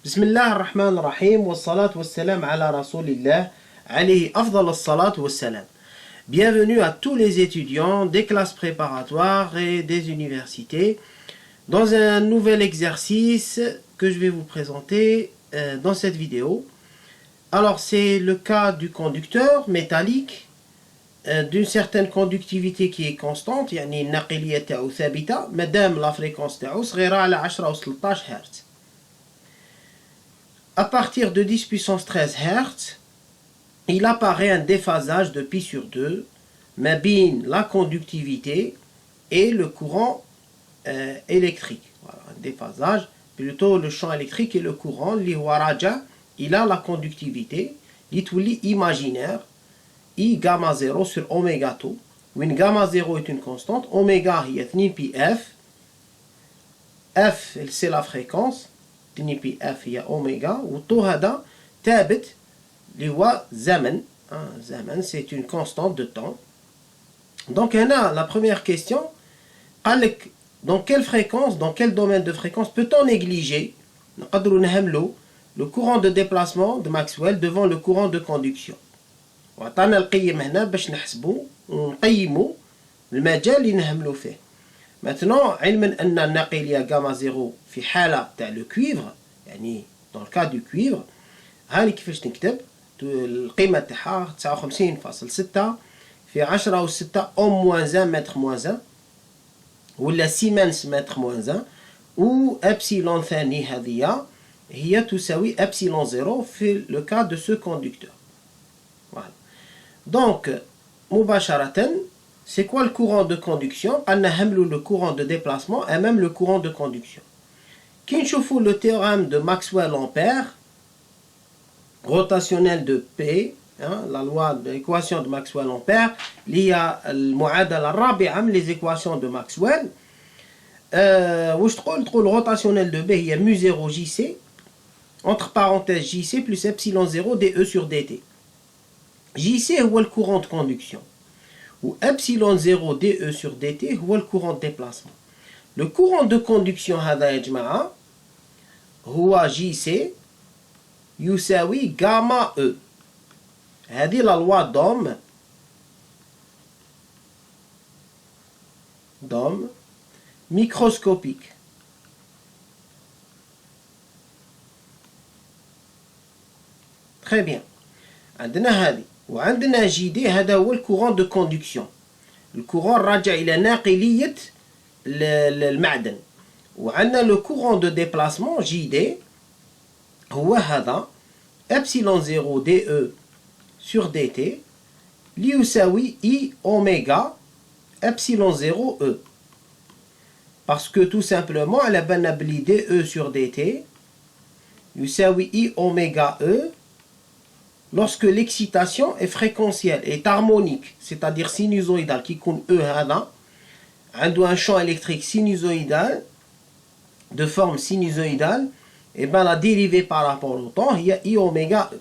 بسم الله الرحمن الرحيم والصلاة والسلام على رسول الله عليه أفضل الصلاة والسلام. Bienvenue à tous les étudiants des classes préparatoires et des universités dans un nouvel exercice que je vais vous présenter dans cette vidéo. Alors c'est le cas du conducteur métallique d'une certaine conductivité qui est constante, يعني الناقلية تاعو ثابتة مادام لا فريكونس تاعو صغيرة على 10 أو 13 هرتز. À partir de 10 puissance 13 Hz, il apparaît un déphasage de pi sur 2, ما بين la conductivité et le courant électrique. Voilà, un déphasage, plutôt le champ électrique et le courant, اللي هو راجع إلى la conductivité, اللي تولي imaginaire, I gamma 0 sur oméga 2, où gamma 0 est une constante, oméga هي 2 pi f, f c'est la fréquence, 2 بي اف هي اوميغا والطو هذا ثابت اللي هو زمن زمن سي اون كونستانت دو طون. دونك هنا لا بروميير كيستيون قال لك dans quelle fréquence, dans quel domaine de fréquence peut-on négliger نقدروا نهملوا le courant de déplacement de Maxwell devant le courant de conduction. وعطانا القيم هنا باش نحسبوا ونقيموا المجال اللي نهملوا فيه. Maintenant, علما أن الناقلية غاما زيرو في حالة تاع لو كويفر يعني dans le cas du cuivre هاني كيفاش نكتب القيمة تاعها 59.6 في 10 أس 6 أوم موان 1 متر موان 1 ولا سيمنس متر موان 1 و أبسيلون ثاني هذه هي تساوي أبسيلون زيرو في لو كا دو سو كوندكتور. Voilà. Donc مباشرة c'est quoi le courant de conduction? On a le courant de déplacement et même le courant de conduction. Qui نشوفوا le théorème de Maxwell-Ampère, rotationnel de P, la loi de l'équation de Maxwell-Ampère, liée à المعادلة الرابعة من les équations de Maxwell. واش تقول rotationnel de B هي mu 0 JC entre parenthèses JC plus epsilon 0 dE sur dt. JC هو le courant de conduction. Ou epsilon 0 dE sur dt هو le courant de déplacement. Le courant de conduction هذا يا جماعة هو JC يساوي gamma E. هذه la loi d'Ohm microscopique. Très bien. عندنا هذه وعندنا جي دي هذا هو الكورون دو كوندكسيون. الكورون راجع الى ناقليه المعدن. وعندنا لو كورون دو ديبلاسمون جي دي هو هذا ابسيلون 0 دي او سور دي تي اللي يساوي اي اوميغا ابسيلون 0 او. باسكو تو سامبلومون على بالنا بلي دي او سور دي تي يساوي اي اوميغا او lorsque l'excitation est fréquentielle, est harmonique, c'est-à-dire sinusoïdale, qui compte E هذا عنده un champ électrique sinusoïdal, de forme sinusoïdale, et bien la dérivée par rapport au temps هي I oméga E.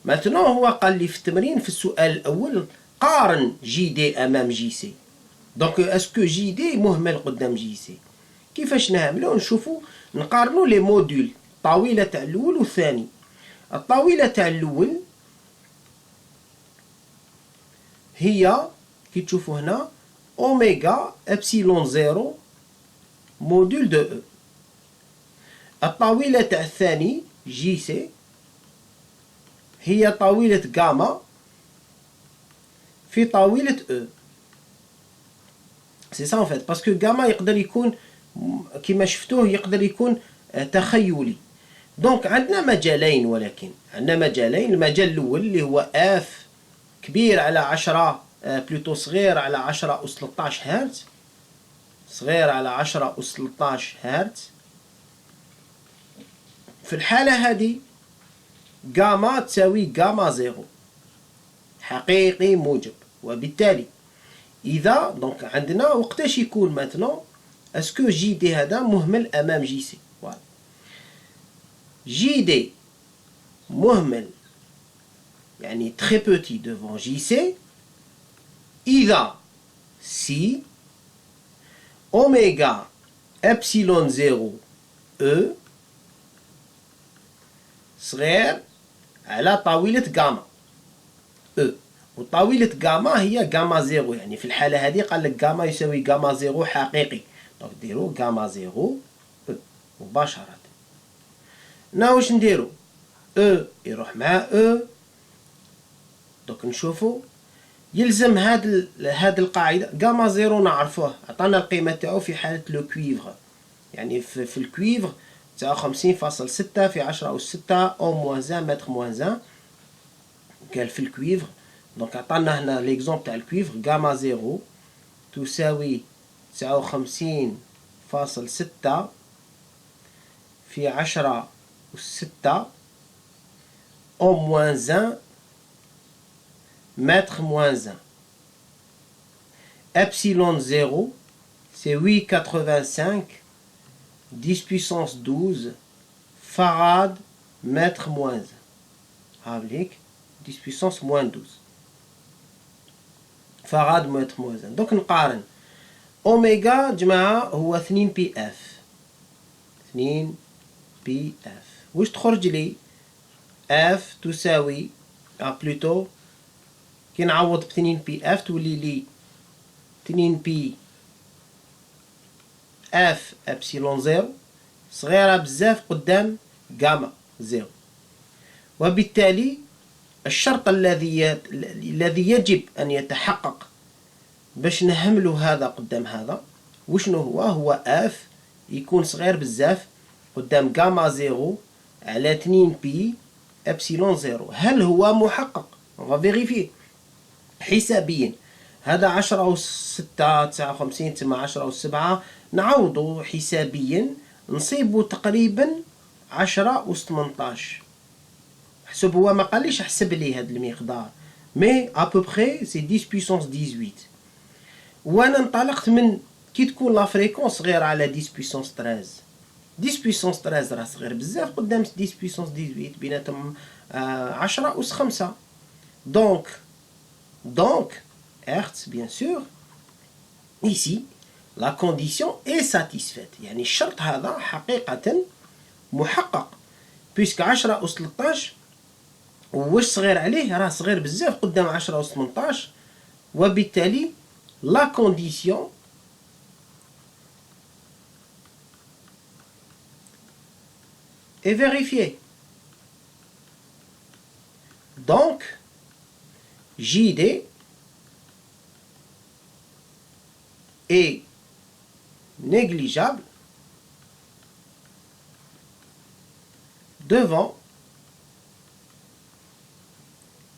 Maintenant هو قال لي في التمرين في السؤال الأول قارن جي دي أمام جي سي. donc est-ce que جي دي مهمل قدام جي سي؟ كيفاش نهملو؟ نشوفو نقارنو لي موديل الطاولة تاع الأول والثاني. الطاولة تاع الأول هي كي تشوفوا هنا أوميغا إبسيلون زيرو موديل دو أو. الطاولة تاع الثاني جي سي هي طاولة غاما في طاولة أو. سي سا ان فيت باسكو غاما يقدر يكون كيما شفتوه يقدر يكون تخيلي. دونك عندنا مجالين ولكن عندنا مجالين. المجال الأول اللي هو اف كبير على 10 بلوتو صغير على 10 أس 13 هرتز صغير على 10 أس 13 هرتز. في الحالة هذه غاما تساوي غاما زيرو حقيقي موجب. وبالتالي إذا دونك عندنا وقتاش يكون ماتنون اسكو جي دي هذا مهمل أمام جي سي. جي دي مهمل يعني très petit devant JC إذا سي أوميغا إبسيلون 0 E صغير على طاولة جاما E. وطاولة جاما هي جاما زيرو، يعني في الحالة هذه قال لك جاما يساوي جاما زيرو حقيقي، دونك ديرو جاما زيرو E مباشرة. هنا واش نديرو؟ E يروح مع E. دونك نشوفو يلزم هاد القاعدة جاما زيرو نعرفوه، عطانا القيمة تاعو في حالة لو كويفغ، يعني في الكويفغ 59.6 في 10 أس 6 أو موان 1 متر موان 1 قال في الكويفغ. دونك عطانا هنا ليكزومبل تاع الكويفغ جاما زيرو تساوي 59.6 في 10 أس 6 أو موان 1 mètre moins 1. Epsilon 0, c'est 8,85 10 puissance 12 farad mètre moins 1. Avec 10 puissance moins 12 farad mètre moins 1. Donc نقارن أوميغا جماعة هو 2 بي اف 2 بي اف. واش تخرج لي؟ اف تساوي بلوتو كي نعوض ب 2 بي اف تولي لي 2 بي اف ابسيلون زيرو صغيرة بزاف قدام جاما زيرو. وبالتالي الشرط الذي يجب أن يتحقق باش نهملو هذا قدام هذا وشنو هو اف يكون صغير بزاف قدام جاما زيرو على 2 بي ابسيلون زيرو. هل هو محقق؟ on va vérifier حسابيا. هذا 10 أس 6 59 تما 10 أس 7 نعوضو حسابيا نصيبو تقريبا 10 أس 18. حسب هو ما قاليش احسب لي هذا المقدار مي ابوبخي سي 10 بويسونس 18. وانا انطلقت من كي تكون لا فريكونس صغيره على 10 بويسونس 13. 10 بويسونس 13 راه صغير بزاف قدام 10 بويسونس 18 بيناتهم 10 أس 5. Donc, Hertz, bien sûr, ici, la condition est satisfaite. يعني الشرط هذا حقيقة محقق. puisque 10 أس 13 واش صغير عليه؟ راه صغير بزاف قدام 10 أس 18. وبالتالي la condition est vérifiée. Donc, JD est négligeable devant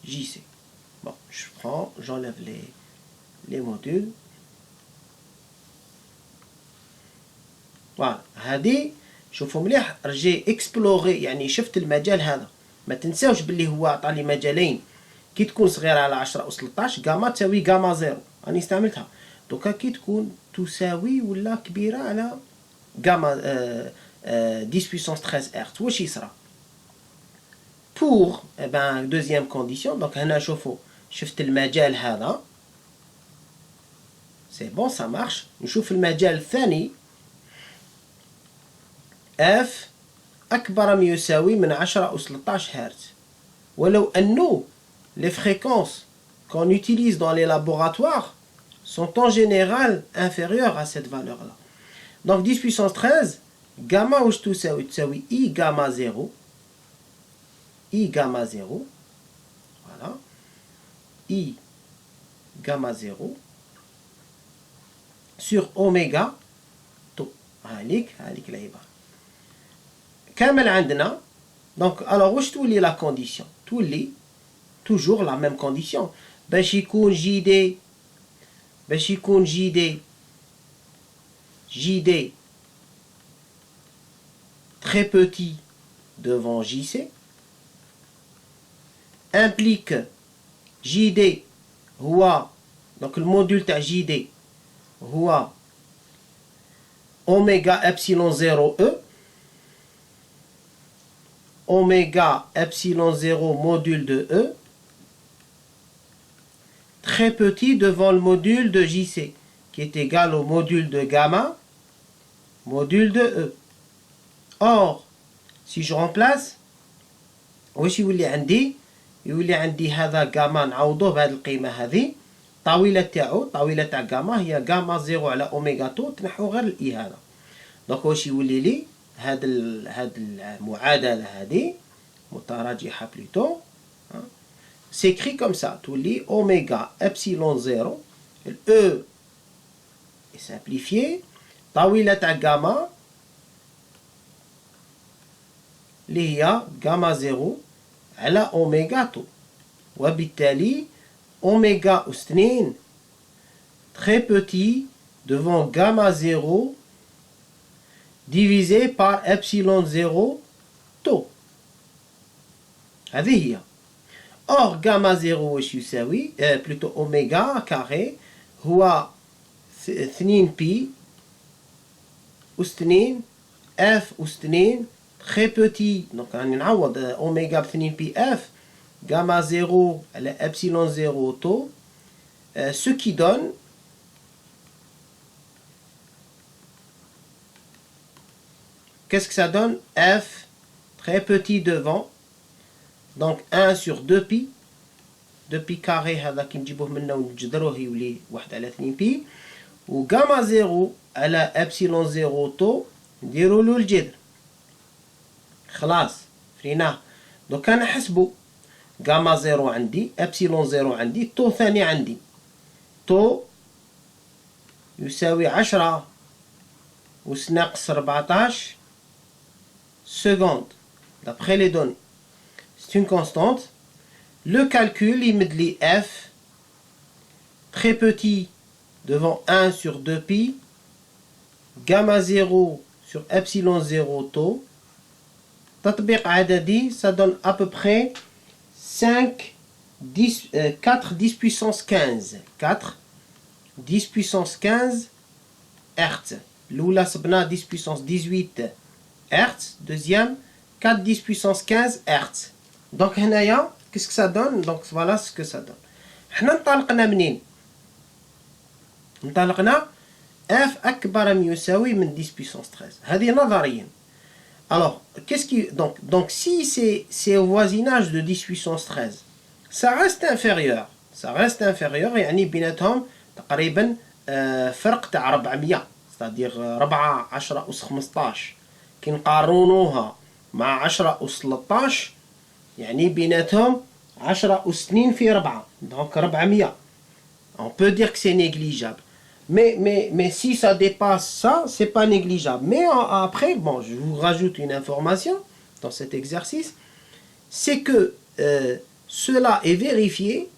JC. Bon, j'enlève les modules. Voilà. هذه شوفوا مليح رجي اكسبلوري، يعني شفت المجال هذا. ما تنساوش باللي هو عطاني مجالين كي تكون صغيرة على 10 أس 13 جاما تساوي جاما زيرو، راني استعملتها. دوكا كي تكون تساوي ولا كبيرة على جاما 10 بويسونس 13 هرتز واش يصرى؟ بور دوزيام كونديسيون. دونك هنا شوفوا شفت المجال هذا سي بون سا مارش. نشوف المجال الثاني اف أكبر من يساوي من 10 أس 13 هرتز، ولو أنه les fréquences qu'on utilise dans les laboratoires sont en général inférieures à cette valeur-là. Donc 10 puissance 13, gamma واش تساوي؟ تساوي I gamma 0, I gamma 0, voilà, I gamma 0 sur oméga تو. هاليك العبارة كامل عندنا. Donc alors واش تولي la condition؟ تولي toujours la même condition. باش يكون JD très petit devant JC implique JD هو donc الموديل تاع JD هو oméga epsilon 0 E oméga epsilon 0 module de E très petit devant le module de JC qui est égal au module de gamma module de E. Or, si je remplace واش يولي عندي؟ يولي عندي هذا غاما نعوضوه بهذه القيمة هذه. الطاولة تاعو، الطاولة تاع غاما هي غاما زيرو على أوميغا تو، تنحو غير الإي هذا. دونك واش يولي لي؟ هاد المعادلة هذه متراجحة بلوتو سيكري كوم سا، تولي أوميغا إبسيلون زيرو الأو سامبليفيي طاولة تاع غاما اللي هي غاما زيرو على أوميغا تو، وبالتالي أوميغا أس 2 très petit devant gamma 0 divisé par epsilon 0 تو. هذه هي. or gamma 0 واش يساوي؟ plutôt أوميغا كاري هو 2 بي أس 2 اف أس 2 très petit. donc راني نعوض أوميغا ب 2 بي اف gamma 0 على epsilon 0 تو ce qui donne qu'est-ce que ça donne? F très petit devant, donc 1 sur 2 pi, 2 pi carré هذا كي نجيبوه منه ونجذروه يولي 1 على 2 بي، و غاما 0 على ابسيلون 0 تو نديرو له الجذر. خلاص فريناه. دوك انا نحسبو غاما 0 عندي، ابسيلون 0 عندي، تو ثاني عندي، تو يساوي 10 أس ناقص 14 secondes, d'après les données. C'est une constante. Le calcul, il me dit F, très petit, devant 1 sur 2 pi, gamma 0 sur epsilon 0 taux. تطبيق عددي, ça donne à peu près 4 10 puissance 15. 4 10 puissance 15 Hertz. L'oula sabna 10 puissance 18 Hertz, deuxième 4 10 puissance 15 Hertz. Donc هنايا qu'est-ce que ça donne? Donc voilà ce que ça donne. حنا انطلقنا منين؟ انطلقنا F أكبر من يساوي من 10 puissance 13. هذه نظريا. Alors qu'est-ce qui donc si c'est au voisinage de 10 puissance 13, ça reste inférieur. Ça reste inférieur يعني بيناتهم تقريبا فرق تاع 400. c'est-à-dire 4 10 أس 15. كي نقارنوها مع 10 أس 13 يعني بيناتهم 10 أس 2 في 4 donc 400. On peut dire que c'est négligeable. Mais si ça dépasse ça, c'est pas négligeable. Mais après, bon, je vous rajoute une information dans cet exercice, c'est que cela est vérifié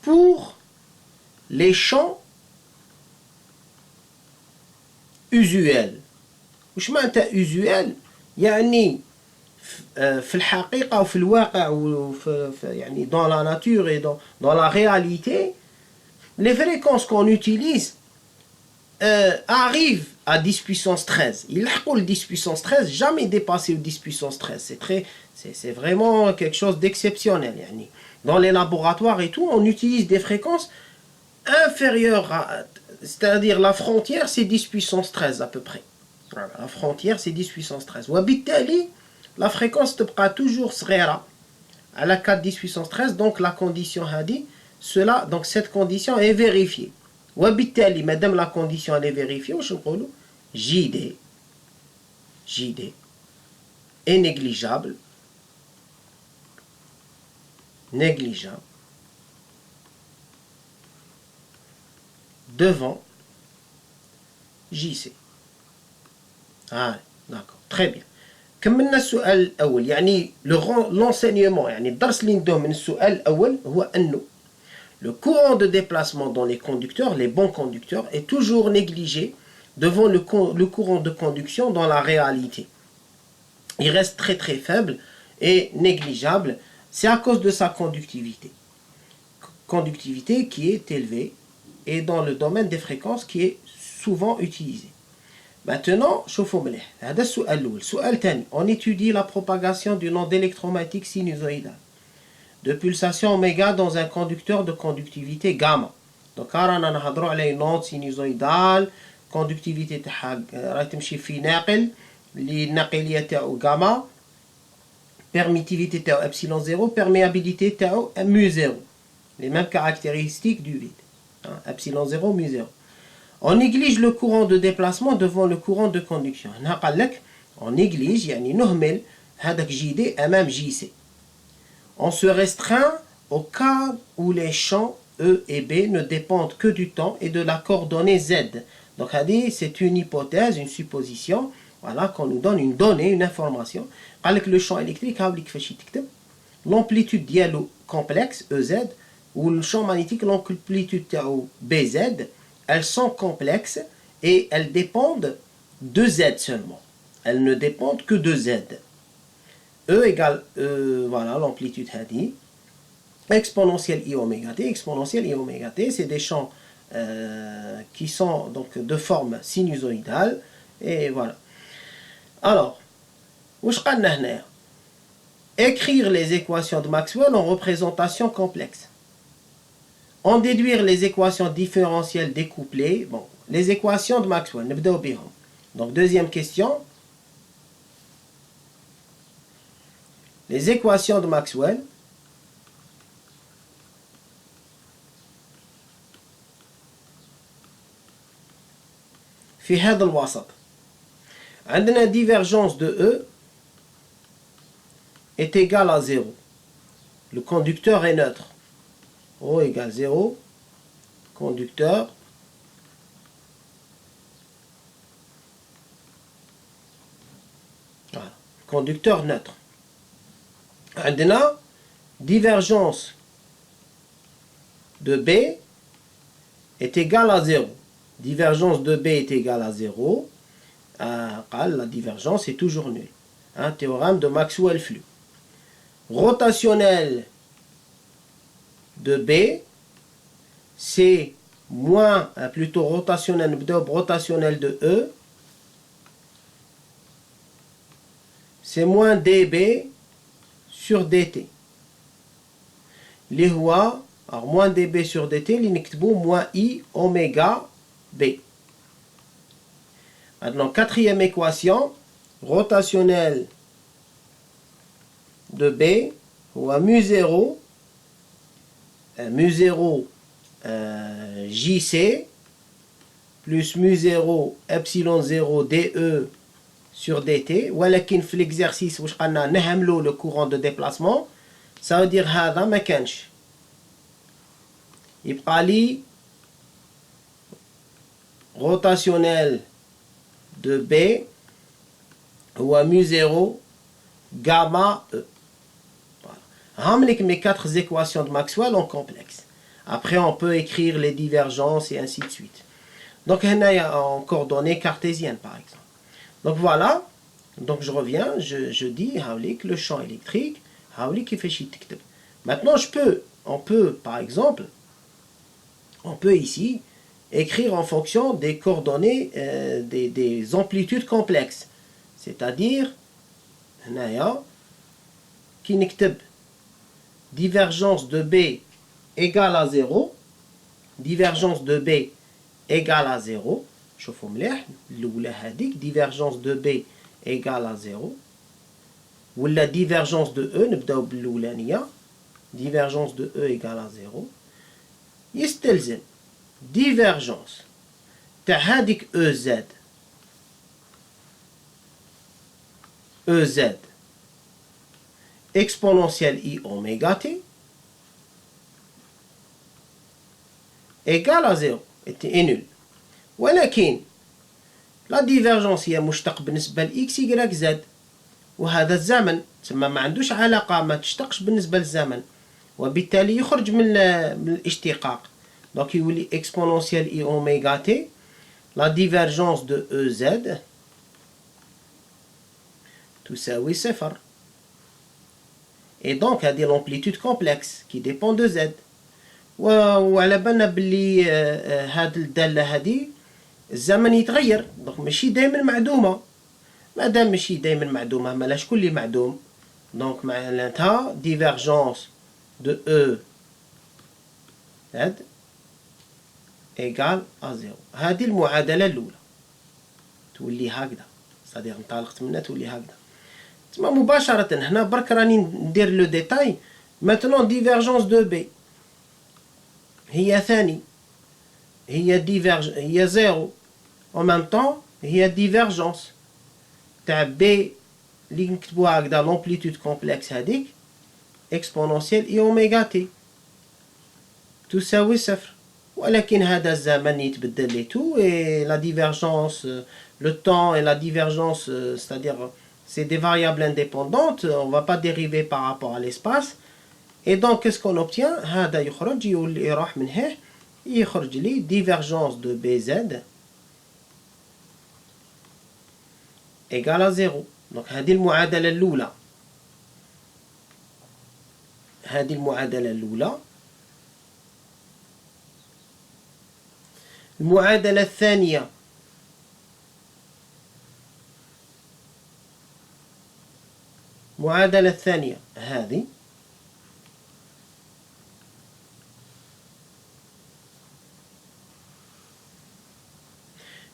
pour les champs usuels. وش معناتها usuel؟ يعني في الحقيقة وفي الواقع وفي يعني dans la nature et dans la réalité, les fréquences qu'on utilise arrivent à 10 puissance 13. يلحقوا le 10 puissance 13, jamais dépasser le 10 puissance 13. C'est vraiment quelque chose d'exceptionnel. يعني. Dans les laboratoires et tout, on utilise des fréquences inférieures à, c'est-à-dire la frontière c'est 10 puissance 13 à peu près. Voilà, la frontière c'est 10 puissance 13. وبالتالي la fréquence تبقى toujours صغيرة على 4 10 puissance 13, donc la condition هذه, cela, donc cette condition est vérifiée. وبالتالي madame la condition elle est vérifiée, واش نقولوا JD est négligeable devant JC. Ah, d'accord, très bien. كملنا السؤال الأول. يعني l'enseignement يعني الدرس اللي ندوه من السؤال الأول هو أنه le courant de déplacement dans les conducteurs, les bons conducteurs, est toujours négligé devant le courant de conduction dans la réalité. Il reste très très faible et négligeable. C'est à cause de sa conductivité. Conductivité qui est élevée et dans le domaine des fréquences qui est souvent utilisée. Maintenant, شوفوا مليح. هذا السؤال الأول. السؤال الثاني. On étudie la propagation d'une onde électromagnétique sinusoïdale de pulsation oméga dans un conducteur de conductivité gamma. Donc رانا نهضروا على une onde sinusoïdale conductivité تاعها راهي تمشي في ناقل اللي الناقليه تاعو غاما permittivité تاعو epsilon 0 perméabilité تاعو mu 0 les mêmes caractéristiques du vide epsilon 0 mu 0 on néglige le courant de déplacement devant le courant de conduction هنا قال لك on néglige يعني نهمل هذاك JD امام JC on se restreint au cas où les champs E et B ne dépendent que du temps et de la coordonnée Z. Donc, c'est une hypothèse, une supposition, voilà, qu'on nous donne une donnée, une information. Avec le champ électrique, l'amplitude dialo complexe, EZ, ou le champ magnétique, l'amplitude BZ, elles sont complexes et elles dépendent de Z seulement. Elles ne dépendent que de Z. E égale, voilà, l'amplitude hadi. Exponentielle I oméga t, exponentielle I oméga t, c'est des champs qui sont donc de forme sinusoïdale, et voilà. Alors, écrire les équations de Maxwell en représentation complexe. En déduire les équations différentielles découplées, bon, les équations de Maxwell, donc deuxième question, les équations de Maxwell, في هذا الوسط عندنا divergence de E est égale à 0. Le conducteur est neutre. O égale 0. Conducteur voilà. Conducteur neutre. عندنا divergence de B est égale à 0. Divergence de B est égale à 0. La divergence est toujours nulle. Un théorème de Maxwell-Flux. Rotationnel de B, c'est moins, plutôt rotationnel de E, c'est moins dB sur dt. Les rois, alors moins dB sur dt, l'inictbo moins I oméga B. Maintenant, quatrième équation, rotationnelle de B, ou à mu 0 JC, plus mu 0 epsilon 0 DE sur dt, ou alors في l'exercice où نهملو le courant de déplacement, ça veut dire هذا ما كانش. يبقى لي rotationnel de B ou à mu 0 gamma E. Voilà. Mes quatre équations de Maxwell en complexe. Après, on peut écrire les divergences et ainsi de suite. Donc, il y a en coordonnées cartésiennes, par exemple. Donc, voilà. Donc, je reviens, je dis le champ électrique. Maintenant, on peut, par exemple, on peut ici écrire en fonction des coordonnées des amplitudes complexes. C'est-à-dire, qui نكتب divergence de B égale à 0, divergence de B égale à 0, شوفوا مليح الأولى هذيك divergence de B égale à 0, ولا divergence de E نبداو بالأولانية divergence de E égale à 0, يستلزم divergence تاع هذيك EZ exponentielle I oméga t égale à 0 est nul. ولكن la divergence هي مشتق بالنسبة ل x y z وهذا الزمن تسمى ما عندوش علاقة ما تشتقش بالنسبة للزمن وبالتالي يخرج من الاشتقاق. Donc il y a exponentielle I oméga t, la divergence de EZ تساوي 0. Et donc هذه l'amplitude complexe qui dépend de Z. وعلى بالنا باللي هذه الدالة هذه الزمن يتغير، دونك ماشي دائما معدومة. مادام ماشي دائما معدومة مالا شكون اللي معدوم؟ دونك معناتها divergence de E Z égale à 0. هذه المعادلة الأولى. تولي هكذا، c'est-à-dire انطلقت منها تولي هكذا. تسمى مباشرة هنا برك راني ندير لو ديتاي. maintenant divergence de B هي ثاني، هي زيرو en même temps هي divergence تاع B اللي نكتبوها هكذا لومبليتود كومبلكس هذيك اكسبونونسيال اي اوميغا تي تساوي صفر. ولكن هذا الزمن يتبدل لي تو et la divergence, le temps et la divergence, c'est-à-dire c'est des variables indépendantes, on va pas dériver par rapport à l'espace. Et donc qu'est-ce qu'on obtient؟ هذا يخرج يولي راح من هنا يخرج لي divergence de BZ égale à 0. donc هذه المعادلة الأولى. هذه المعادلة الأولى. المعادلة الثانية هذه.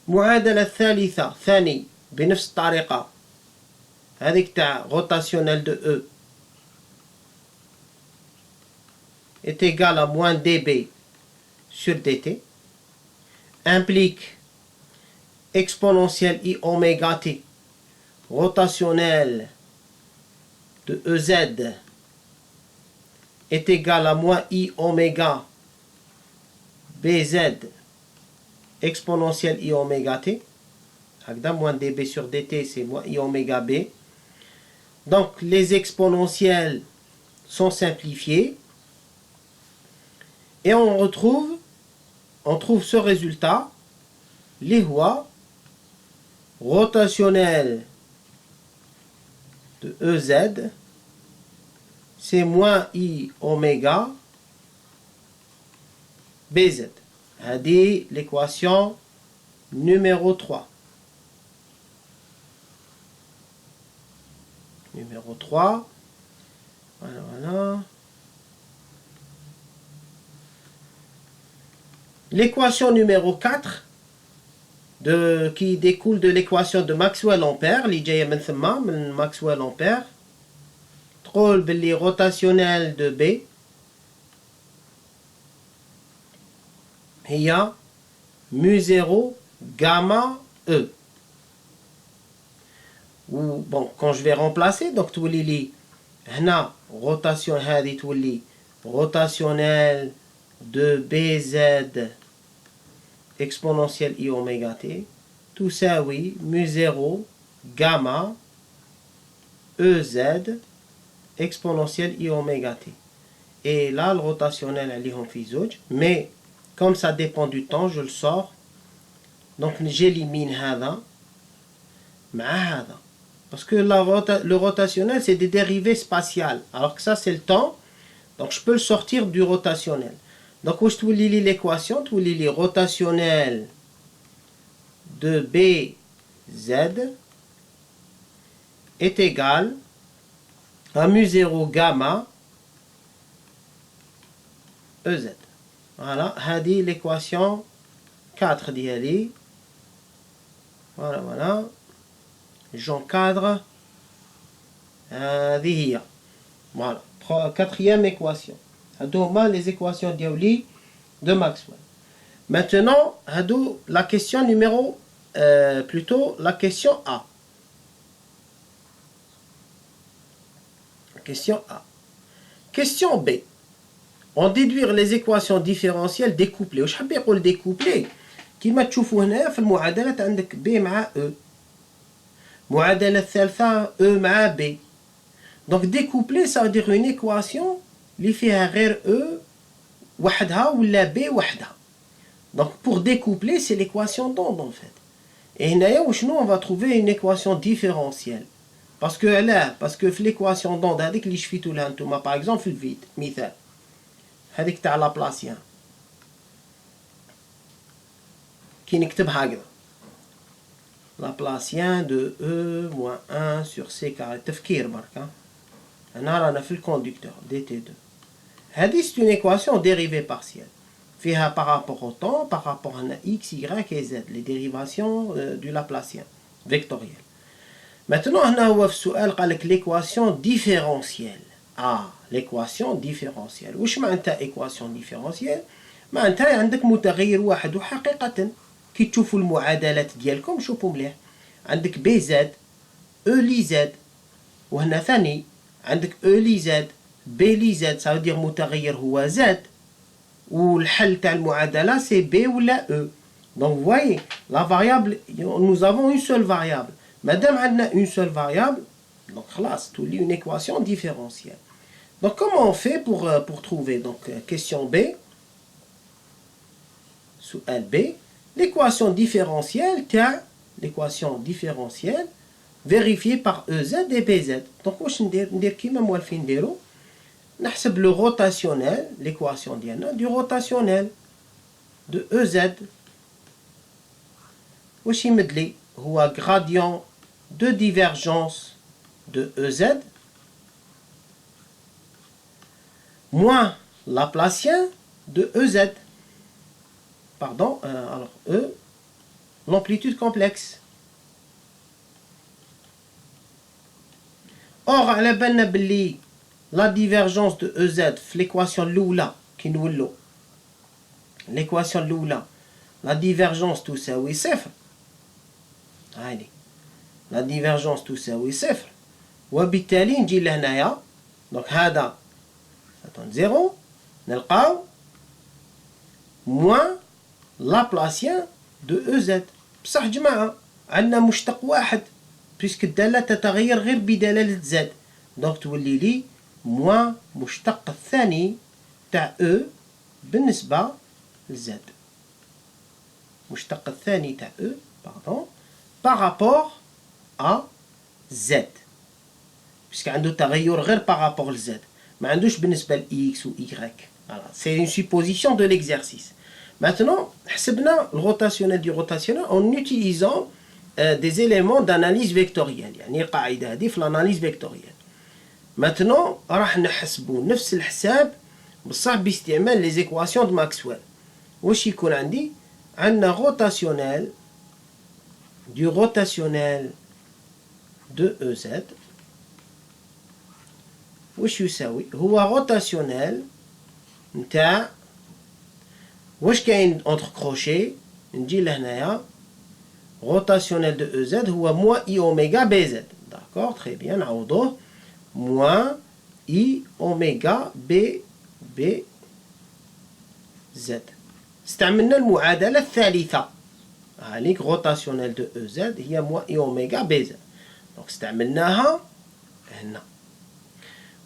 المعادلة الثالثة ثاني بنفس الطريقة هذيك تاع روتاسيونيل دو E est égal à moins dB sur dt implique exponentielle I oméga t rotationnelle de EZ est égal à moins I oméga BZ exponentielle I oméga t. Moins dB sur dt, c'est moins I oméga B. Donc, les exponentielles sont simplifiées. Et on trouve ce résultat. Les voies rotationnelles de EZ, c'est moins I oméga BZ. هذه l'équation numéro 3. Numéro 3. Voilà. L'équation numéro 4 qui découle de l'équation de Maxwell-Ampère, اللي جاية من ثما من Maxwell-Ampère. تقول باللي روتاسيونيل de B هي mu0 gamma E. Ou bon, quand je vais remplacer, donc تولي لي هنا rotation هذه تولي rotationnel de BZ exponentielle I oméga t تساوي mu0 gamma EZ exponentielle I oméga t. Et là le rotationnel عليهم في زوج, mais comme ça dépend du temps, je le sors. Donc j'élimine هذا مع هذا. Parce que le rotationnel, c'est des dérivées spatiales. Alors que ça, c'est le temps. Donc je peux le sortir du rotationnel. Donc où je te lis l'équation, tu lis rotationnel de BZ est égal à mu0 gamma EZ. Voilà, هذه l'équation 4 ديالي. Voilà. J'encadre. هذه هي. Voilà, quatrième équation. هادو les équations ديالي de Maxwell. Maintenant, هادو la question numéro plutôt la question A. Question A. Question B. On déduire les équations différentielles découplées. واش حاب يقول découplées كيما تشوفوا هنا في المعادلات عندك B مع E. معادلة الثالثة E مع B. Donc découplé ça veut dire une équation اللي فيها غير E وحدها ولا B وحدها. Donc pour découpler c'est l'équation d'onde en fait. Et هنايا وشنو on va trouver une équation différentielle. Parce que في l'équation d'onde هذيك اللي شفيتو لها نتوما par exemple في الفيد مثال هذيك تاع لابلاسيان كي نكتبها هكذا لابلاسيان دو E moins 1 sur C carré. تفكير برك. هنا رانا في الكوندكتور dt2. هذه c'est une équation dérivée partielle. فيها par rapport au temps, par rapport à x, y et z, les dérivations du Laplacien vectoriel. Maintenant, هنا هو في السؤال قال لك l'équation différentielle. l'équation différentielle. واش معناتها équation différentielle؟ معناتها عندك متغير واحد وحقيقة كي تشوفوا المعادلات ديالكم شوفوا مليح. عندك بي زد او لي زد وهنا ثاني عندك او لي زد بي لي زد ça veut dire متغير هو زد والحل تاع المعادلة سي بي ولا او. Donc vous voyez la variable nous avons une seule variable. مادام عندنا une seule variable donc خلاص تولي une équation différentielle. Donc comment on fait pour trouver donc question B سؤال B l'équation différentielle تاع l'équation différentielle vérifiée par EZ et BZ. Donc واش ندير كيما موالفين نديرو نحسب le rotationnel l'équation ديالنا du rotationnel de EZ. واش يمدلي هو gradient de divergence de EZ moins Laplacien de EZ. Pardon, alors E, l'amplitude complexe. Or, على بالنا باللي la divergence de EZ في l'équation الأولى كي نولو l'équation الأولى la divergence تساوي صفر. هايدي la divergence تساوي صفر وبالتالي نجي لهنايا دونك هذا زيرو نلقاو موان لابلاسيان دو او زد. بصح جماعة عندنا مشتق واحد بيسك الدالة تتغير غير بدلالة زد دونك تولي لي موان مشتق الثاني تاع او بالنسبة لزد. مشتق الثاني تاع او باردون par rapport à z puisque عنده تغير غير par rapport à z ما عندوش بالنسبة ل x ou y. Voilà. C'est une supposition de l'exercice. Maintenant, حسبنا le rotationnel du rotationnel en utilisant des éléments d'analyse vectorielle. يعني القاعدة هذه في l'analyse vectorielle. Maintenant, راح نحسبوا نفس الحساب بصح باستعمال les équations de Maxwell. واش يكون عندي؟ عندنا rotationnel du rotationnel de EZ واش يساوي؟ هو روتاسيونيل نتاع واش كاين انتر كروشي نجي لهنايا روتاسيونيل دو او زد هو موان اي اوميغا بي زد. داكور تري بيان نعوضوه موان اي اوميغا بي زد. استعملنا المعادلة الثالثة هذيك روتاسيونيل دو او زد هي موان اي اوميغا بي زد دونك استعملناها هنا.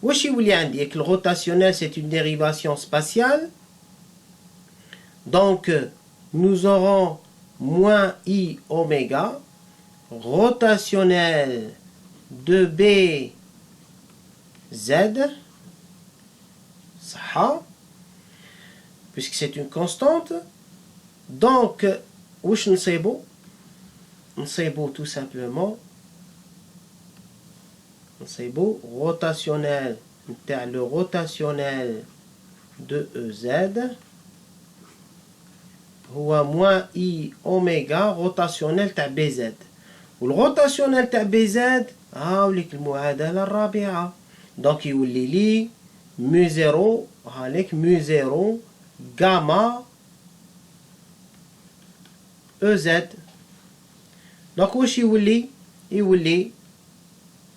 واش يولي عندي le rotationnel c'est une dérivation spatiale donc nous aurons moins i oméga rotationnel de b z صح puisque c'est une constante donc واش نصيبو tout simplement c'est beau rotationnel le rotationnel de EZ هو moins I oméga rotationnel تاع BZ والروتاسيونيل تاع BZ هاوليك المعادلة الرابعة دونك يولي لي مو زيرو هاليك مو زيرو غاما EZ دونك واش يولي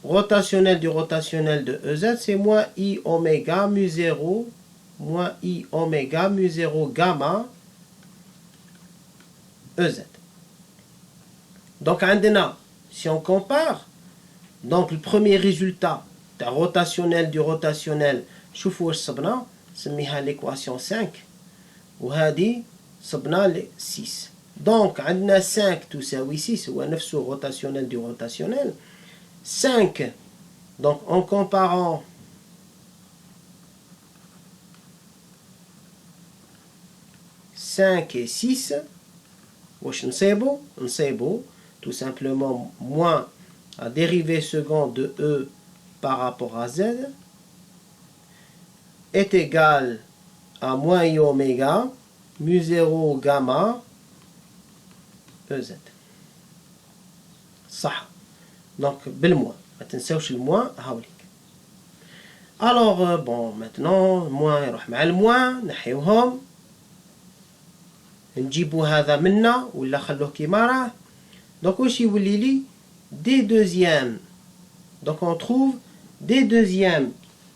rotationnel du rotationnel de EZ, c'est moins I oméga mu 0, moins I oméga mu 0 gamma EZ. Donc, si on compare, donc le premier résultat, du rotationnel du rotationnel, شوفوا صبنا سميها l'équation 5 وهذه صبنا 6. Donc, عندنا 5 تساوي 6 هو نفسه rotationnel du rotationnel. 5, donc en comparant et 6, نصيبو tout simplement moins la dérivée seconde de E par rapport à Z est égal à moins I oméga mu 0 gamma EZ. صح. Donc, بالموان. ما تنساوش الموان هاوليك. Alors, bon, maintenant, moins يروح مع الموان نحيوهم. نجيبو هذا منا ولا خلوه كيما راه. Donc, واش يولي لي des deuxièmes. Donc, on trouve des deuxièmes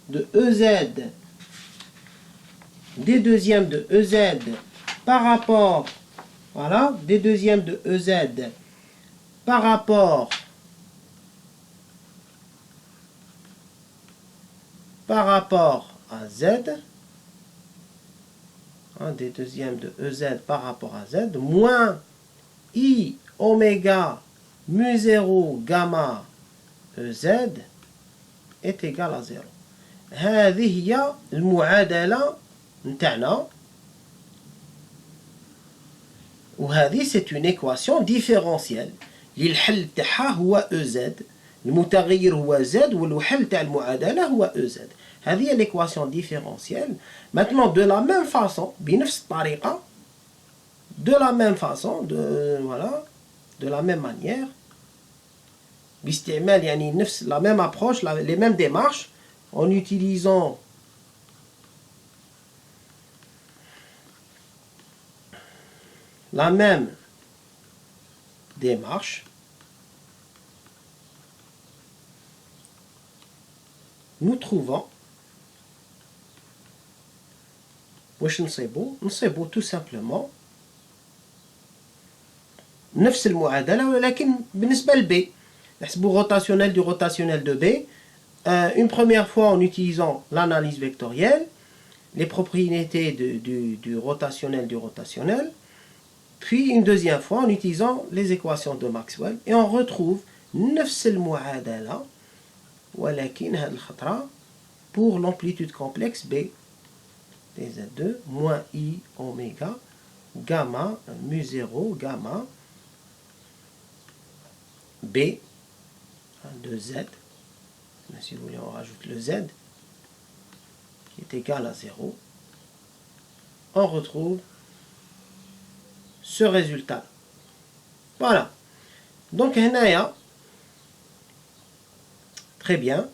de EZ. Des deuxièmes de EZ par rapport, voilà, des deuxièmes de EZ par rapport à Z, hein, des deuxièmes de EZ par rapport à Z, moins I oméga mu 0 gamma EZ est égal à 0. هذه هي المعادلة نتاعنا. وهذه c'est une équation différentielle. اللي الحل تاعها هو EZ. المتغير هو Z والحل تاع المعادلة هو EZ. هذه هي l'équation différentielle. Maintenant de la même façon بنفس الطريقة de la même façon voilà de la même manière باستعمال يعني نفس la même approche les mêmes démarches en utilisant la même démarche, nous trouvons واش نصيبو tout simplement نفس المعادلة ولكن بالنسبة ل B نحسبو rotationnel du rotationnel de B. Une première fois en utilisant l'analyse vectorielle, les propriétés du rotationnel, puis une deuxième fois en utilisant les équations de Maxwell, et on retrouve نفس المعادلة ولكن هذه الخطرة pour l'amplitude complexe B dz2 moins I oméga gamma mu 0 gamma B de Z. Si vous voulez, on rajoute le Z qui est égal à 0. On retrouve ce résultat. Voilà. Donc, très bien.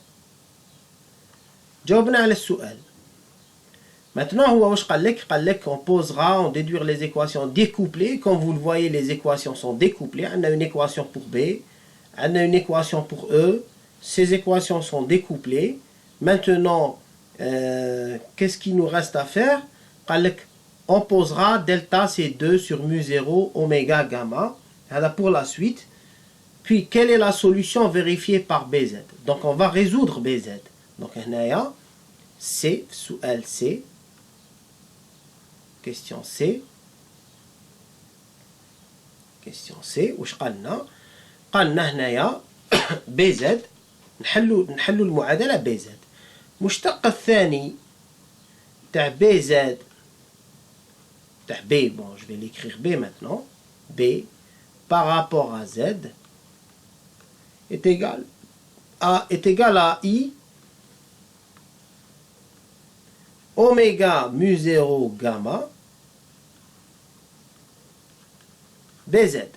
جاوبنا على السؤال. Maintenant, on posera, on déduire les équations découplées. Comme vous le voyez, les équations sont découplées. On a une équation pour B, on a une équation pour E. Ces équations sont découplées. Maintenant, qu'est-ce qu'il nous reste à faire? On posera delta C2 sur mu 0 oméga gamma. Pour la suite. Puis, quelle est la solution vérifiée par BZ? Donc, on va résoudre BZ. Donc, C, sous LC. Question C. Question C. وش قالنا؟ قالنا هنايا BZ نحلو المعادلة BZ. مشتق الثاني تاع BZ تاع B, bon je vais l'écrire B maintenant, B par rapport à Z est égal à I oméga mu 0 gamma BZ.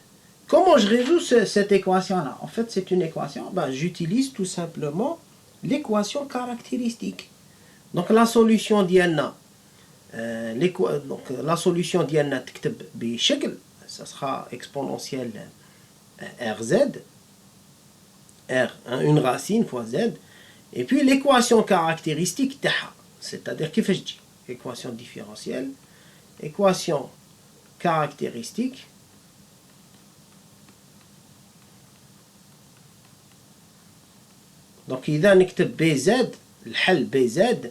Comment je résous cette équation-là? En fait, c'est une équation, j'utilise tout simplement l'équation caractéristique. Donc, la solution d'IANA, la solution d'IANA تكتب بشكل, ça sera exponentielle RZ, R, une racine fois Z, et puis l'équation caractéristique تاعها, c'est-à-dire كيفاش تجي équation différentielle, équation caractéristique. Donc إذا نكتب BZ, الحل BZ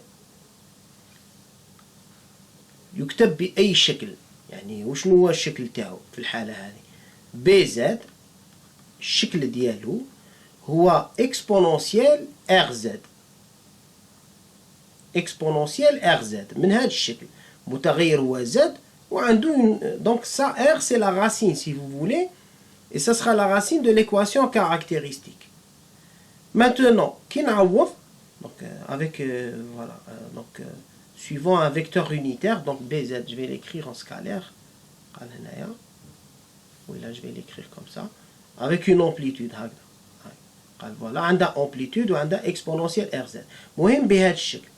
يكتب بأي شكل, يعني وشنو هو الشكل تاعو في الحالة هذه؟ BZ الشكل ديالو هو اكسبونونسيال RZ, اكسبونونسيال RZ من هذا الشكل, متغير هو Z وعنده donc ça R c'est la racine si vous voulez, et ça sera la racine de l'équation caractéristique. Maintenant, qui n'awouf, donc avec voilà, donc suivant un vecteur unitaire, donc BZ, je vais l'écrire en scalaire. Oui, là je vais l'écrire comme ça, avec une amplitude. Voilà, on a amplitude ou on a exponentielle RZ. مهم بهذا الشكل.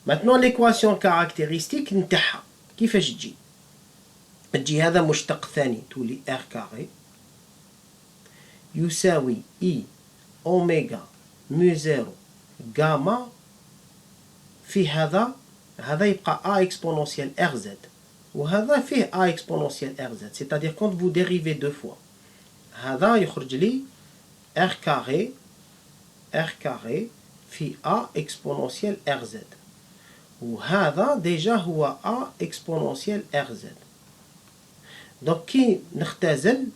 Maintenant l'équation caractéristique نتاعها كيفاش تجي؟ تجي هذا مشتق ثاني تولي R كاري يساوي I أوميغا مو زيرو غاما في هذا يبقى A exponentielle RZ وهذا فيه A exponentielle RZ, c'est-à-dire quand vous dérivez deux fois هذا يخرج لي R carré في A exponentielle RZ وهذا déjà هو A exponentielle RZ. donc كي نختزل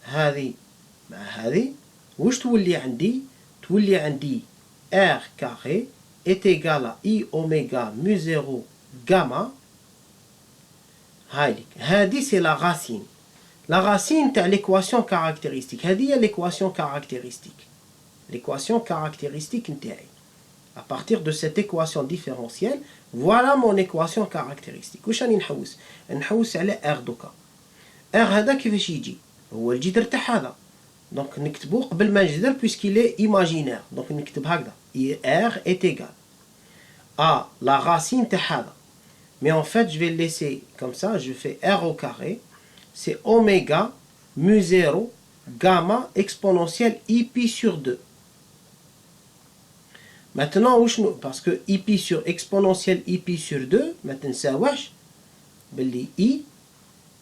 هذه مع هذه واش تولي عندي؟ تولي عندي R carré est égal à I oméga mu 0 gamma. هذه c'est la racine تاع l'équation caractéristique. هذه هي l'équation caractéristique نتاعي. À partir de cette équation différentielle, voilà mon équation caractéristique. واش راني نحوس على R دوكا. R هذا كيفاش يجي؟ هو الجذر تاع هذا. donc نكتبو قبل ما نجذر puisqu'il est imaginaire. donc نكتب هكذا R est égal à la racine تاع هذا. mais en fait je vais le laisser comme ça, je fais R au carré, c'est oméga mu 0 gamma exponentielle IP sur 2. Maintenant, parce que IP sur exponentielle IP sur 2, maintenant I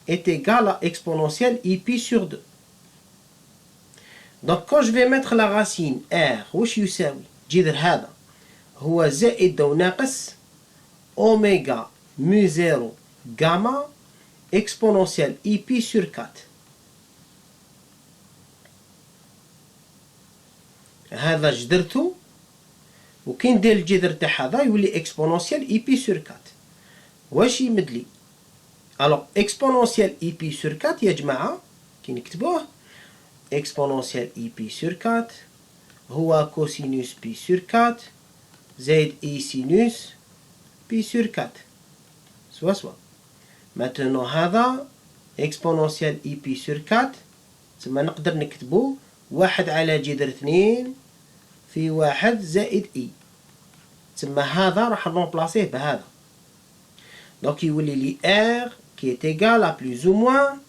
est égal à exponentielle IP sur 2. Donc quand je vais mettre la racine R, واش يساوي؟ جذر هذا هو زائد وناقص أوميغا mu 0 gamma exponentielle IP sur 4. هذا جذرته وكي ندير الجذر تاع هذا يولي اكسبونونسيال اي بي سور 4. واش يمد لي؟ الوغ اكسبونونسيال اي بي سور 4 يا جماعه كي نكتبوه اكسبونونسيال اي بي سور 4 هو كوسينوس بي سور 4 زائد اي سينوس بي سور 4 سوا. maintenant هذا اكسبونونسيال اي بي سور 4 تسمى نقدر نكتبو 1 على جذر 2 في 1 زائد اي. تسمى هذا راح نرومبلاسيه بهذا. دونك يولي لي R qui est égal à plus ou moins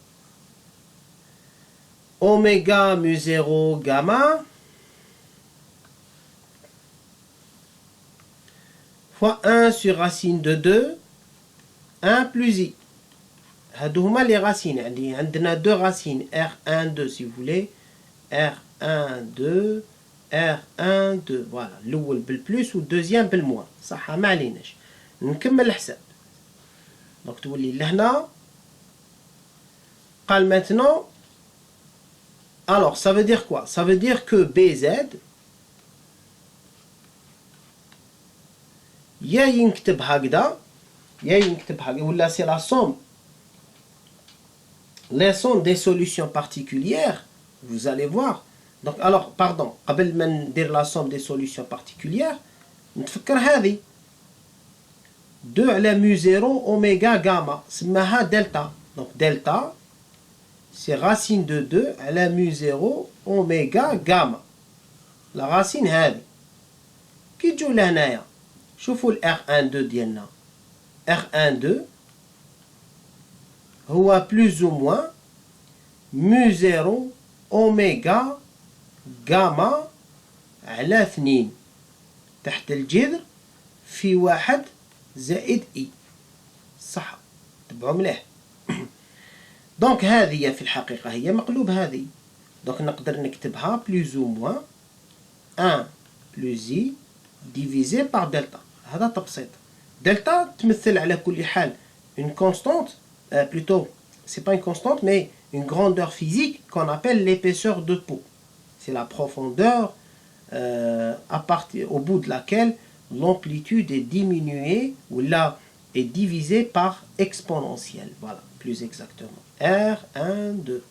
oméga mu 0 gamma fois 1 sur racine de 2 1 plus i. هادو هما les racines. عندنا deux racines R1 2 si vous voulez R1 2 R1 2 voilà الأول بالبلوس والدوزيام بالموان صح ما عليناش نكمل الحساب. دونك تولي لهنا قال maintenant alors ça veut dire quoi? ça veut dire que BZ يا ينكتب هكذا ولا c'est la somme les sommes des solutions particulières. vous allez voir. donc alors pardon قبل ما ندير la somme des solutions particulières نتفكر هذه 2 على mu 0 oméga gamma سماها دلتا. donc delta c'est racine de 2 على mu 0 oméga gamma. la racine هذه كي تجو لهنايا شوفوا ال R12 ديالنا R12 هو plus ou moins mu 0 oméga gamma على 2 تحت الجذر في 1 زائد اي. صح تبعوا مليح. دونك هذه في الحقيقة هي مقلوب هذه. دونك نقدر نكتبها plus ou moins 1 plus i divisé par delta. هذا تبسيط. delta تمثل على كل حال une constante plutôt c'est pas une constante mais une grandeur physique qu'on appelle l'épaisseur de peau. c'est la profondeur au bout de laquelle l'amplitude est diminuée ou là est divisée par exponentielle. Voilà, plus exactement. R1, 2.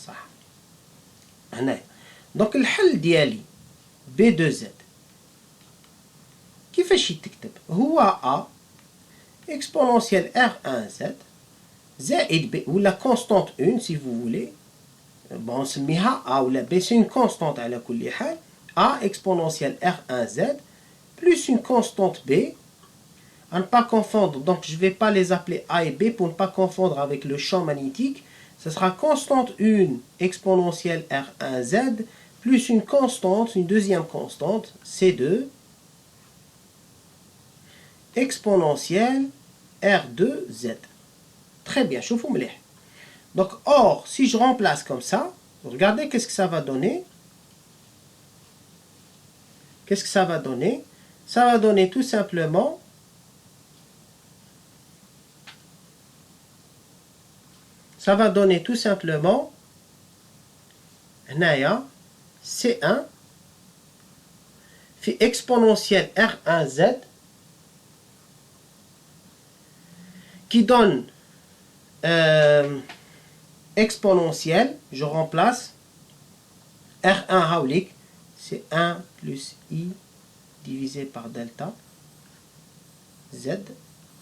صح. هنا. donc الحل ديالي B2Z كيفاش يتكتب؟ هو A exponentielle R1Z زائد B, ou la constante 1 si vous voulez. Bon, نسميها A ou la B, c'est une constante على كل حال. A exponentielle R1Z plus une constante B. À ne pas confondre, donc je ne vais pas les appeler A et B pour ne pas confondre avec le champ magnétique. Ce sera constante 1 exponentielle R1Z plus une constante, une deuxième constante, C2 exponentielle R2Z. Très bien, شوفوا مليح. Donc, or, si je remplace comme ça, regardez qu'est-ce que ça va donner. Qu'est-ce que ça va donner? Ça va donner tout simplement هنايا C1 في exponentielle R1Z qui donne exponentielle, je remplace R1 هاوليك, c'est 1 plus I divisé par delta Z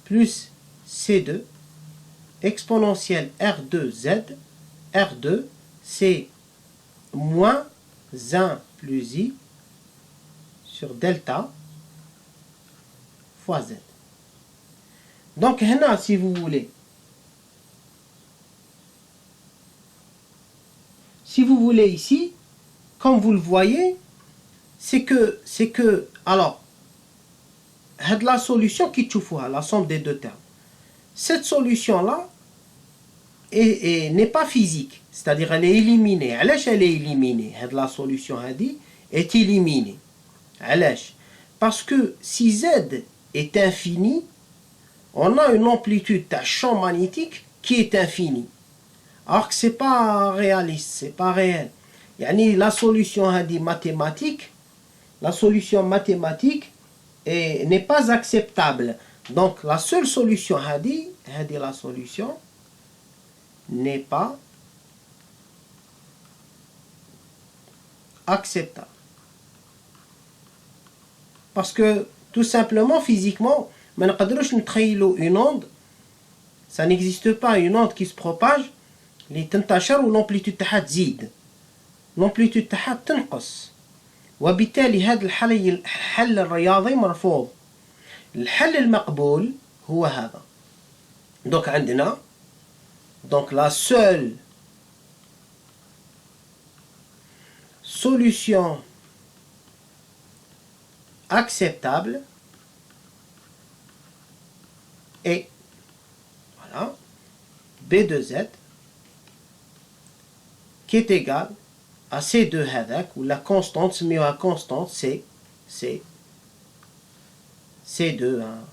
plus C2 exponentielle R2Z. R2 c'est moins 1 plus I sur delta fois Z. Donc هنا si vous voulez, ici, comme vous le voyez, c'est que alors la solution qui تشوفوها, la somme des deux termes, cette solution là n'est pas physique, c'est-à-dire elle est éliminée. علاش elle est éliminée? La solution est éliminée. علاش? Parce que si Z est infini, on a une amplitude d'un champ magnétique qui est infinie. Alors que ce n'est pas réaliste, ce n'est pas réel. La solution mathématique, n'est pas acceptable. Donc la seule solution la solution n'est pas acceptable. Parce que tout simplement physiquement, ما نقدروش نتخيلوا une onde, ça n'existe pas une onde qui se propage اللي تنتشر والامبليتود تاعها تزيد, الامبليتود تاعها تنقص, وبالتالي هذا الحل الرياضي مرفوض. الحل المقبول هو هذا. donc عندنا donc la seule solution acceptable est voilà B de Z qui est égal à C2 هذاك, ou la constante سميوها constante c'est C2, hein,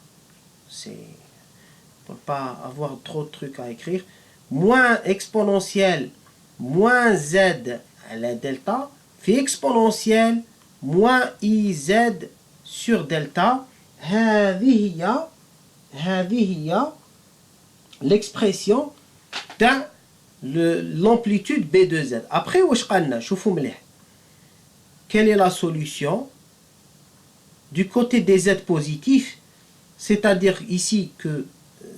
c'est pour pas avoir trop de trucs à écrire, moins exponentielle moins Z à la delta في exponentielle moins IZ sur delta. هذه هي l'expression de l'amplitude B de Z. Après, واش قالنا؟ شوفوا مليح. Quelle est la solution du côté des Z positifs? C'est-à-dire ici que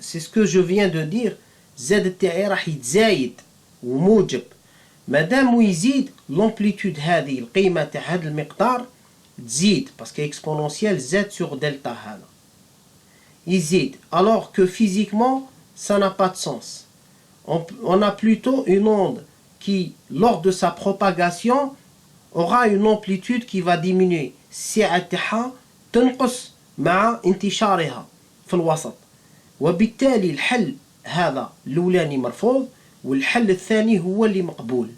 c'est ce que je viens de dire, Z تاعي راح يتزايد وموجب. مادام يزيد l'amplitude هذه, القيمة تاع هذا المقدار تزيد, parce que exponentielle Z sur delta هذا يزيد, alors que physiquement ça n'a pas de sens. On a plutôt une onde qui, lors de sa propagation, aura une amplitude qui va diminuer. السعة تاعها تنقص مع انتشارها في الوسط, وبالتالي الحل هذا الأولاني مرفوض والحل الثاني هو اللي مقبول.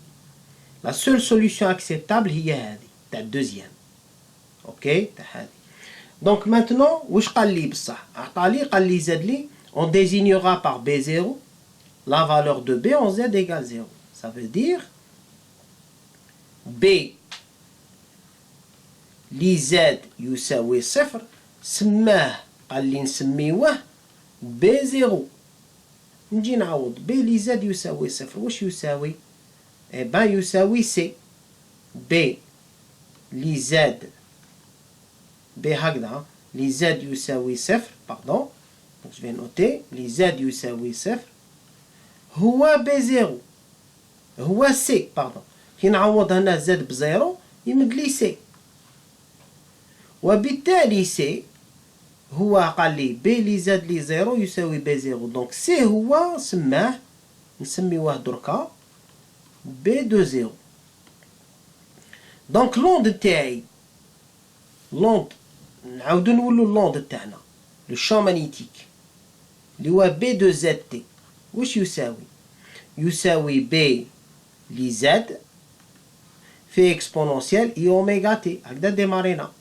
La seule solution acceptable هي هذه تاع الدوزيام. اوكي تاع هذه. Donc maintenant واش قال لي بصح؟ عطالي قال لي زاد لي on désignera par B0 la valeur de B en Z égale 0. Ça veut dire B لي Z يساوي صفر, سماه قال لي نسميوه B0. نجي نعوض B لي Z يساوي صفر, واش يساوي؟ يساوي C B لي Z B هكذا, لي Z يساوي صفر, pardon, je vais noter les Z يساوي صفر هو B0 هو C pardon كي نعوض هنا Z بزيرو يمد لي C وبالتالي C هو قال لي B لي Z لي زيرو يساوي B0 دونك C هو سماه نسميوه دركا B20 دونك لوند تاعي لوند نعاودو نولو اللوند تاعنا لو شون مانيتيك اللي هو B2ZT واش يساوي يساوي B لي زد في اكسبونونسيال اي اوميغا تي هكذا ديمارينا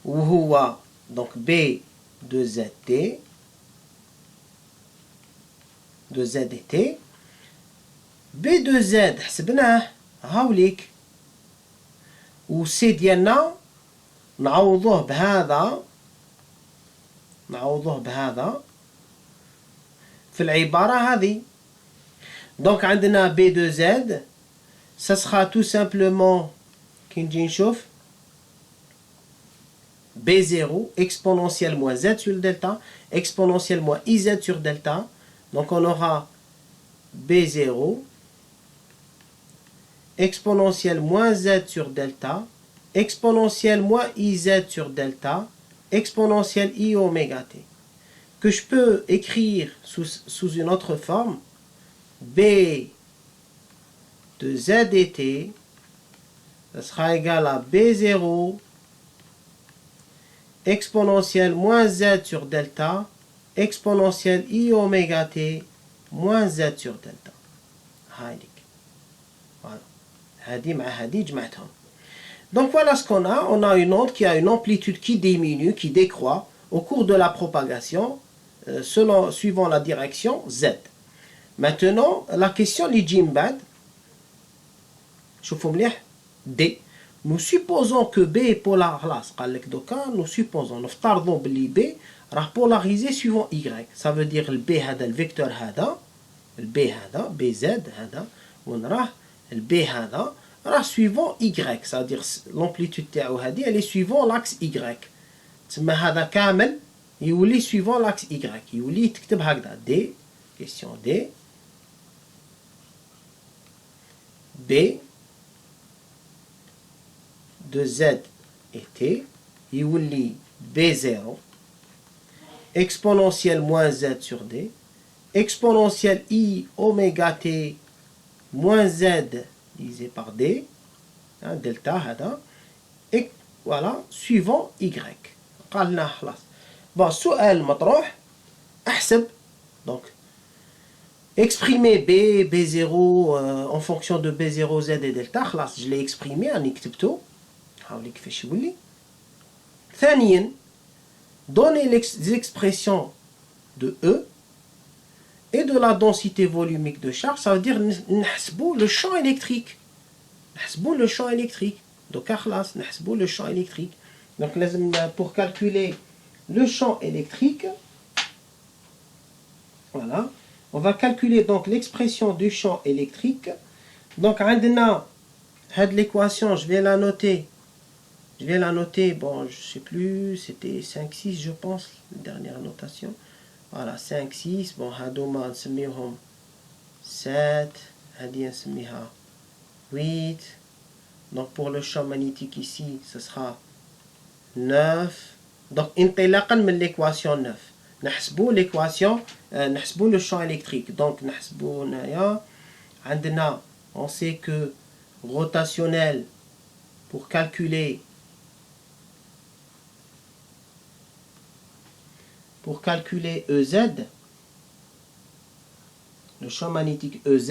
وهو دونك بي دو زد تي دو زد تي بي دو زد حسبناه هاوليك و سي ديالنا نعوضوه بهذا في العبارة هذه دونك عندنا بي دو زد ça sera tout simplement كي نجي نشوف B0 exponentielle moins Z sur delta exponentielle moins IZ sur delta donc on aura B0 exponentielle moins Z sur delta exponentielle moins IZ sur delta exponentielle I oméga T que je peux écrire sous une autre forme B de Z et T, ça sera égal à B0 exponentielle moins Z sur delta exponentielle I oméga T moins Z sur delta. هايليك. Voilà. هادي مع هادي جمعتهم. Donc voilà ce qu'on a. On a une onde qui a une amplitude qui diminue, qui décroît au cours de la propagation suivant la direction Z. Maintenant, la question li تجي من بعد شوفوا مليح D. Nous supposons que B est polarisé. خلاص قال لك دوكا nous supposons نفترضوا باللي B راه polarisé suivant Y. Ça veut dire ال B هذا الفيكتور هذا ال B هذا BZ هذا وين راه ال B هذا راه suivant Y. Ça veut dire l'amplitude تاعو هذه elle est suivant l'axe Y. تسمى هذا كامل يولي suivant l'axe Y. يولي تكتب هكذا D question D B de Z et T يولي B0 exponentielle moins Z sur D exponentielle I oméga T moins Z divisé par D hein, delta هذا et voilà suivant Y قالنا خلاص bon السؤال مطروح احسب donc exprimer B, B0 en fonction de B0, Z et delta خلاص je l'ai exprimé راني كتبته هاولي كيفاش يولي ثانيا donner les expressions de E et de la densité volumique de charge ça veut dire نحسبوا le champ électrique نحسبوا le champ électrique donc خلاص نحسبوا le champ électrique donc لازم pour calculer le champ électrique voilà on va calculer donc l'expression du champ électrique donc عندنا هاد l'équation je vais la noter bon je sais plus c'était 5-6 je pense la dernière notation voilà 5-6 bon هادوما نسميهم 7 هادي نسميها 8 donc pour le champ magnétique ici ce sera 9 donc انطلاقا من l'équation 9 نحسبوا l'équation نحسبوا le champ électrique donc نحسبوا هنايا عندنا on sait que rotationnel pour calculer EZ le champ magnétique EZ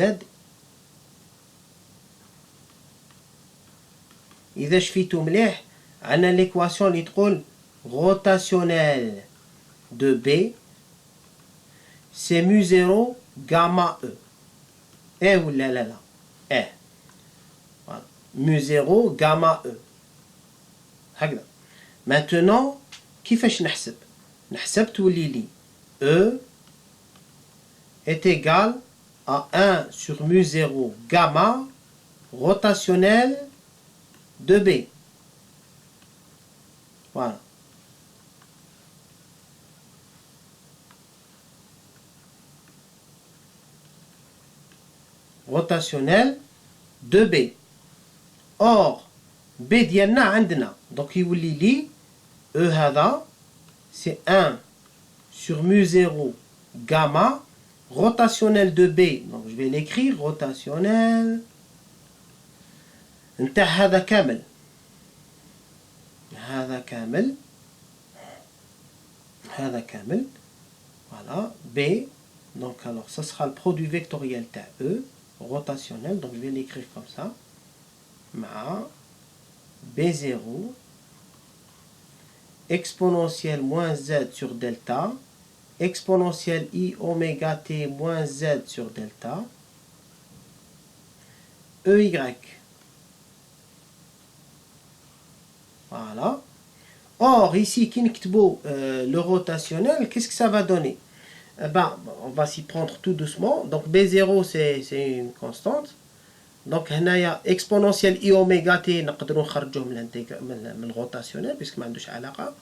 إذا شفيتو مليح عندنا l'équation اللي تقول rotationnel de B c'est mu 0 gamma E eh ou là là là eh voilà. mu 0 gamma E هكذا maintenant كيفاش نحسب نحسب تولي لي E est égal à 1 sur mu 0 gamma rotationnel de B voilà rotationnel de B. Or, B ديالنا عندنا. Donc يولي لي E هذا c'est 1 sur mu 0 gamma rotationnel de B. Donc je vais l'écrire rotationnel نتاع هذا كامل. هذا كامل. هذا كامل. Voilà, B. Donc alors ça sera le produit vectoriel تاع E rotationnel. Donc je vais l'écrire comme ça. مع B0 exponentielle moins Z sur delta exponentielle I oméga T moins Z sur delta EY. Voilà. Or, ici, qui le rotationnel, qu'est-ce que ça va donner? Ben, on va s'y prendre tout doucement. Donc, B0, c'est une constante. Donc, il y a exponentielle I oméga T, on peut نخرجوه من le rotationnel, puisque ما عندوش علاقة.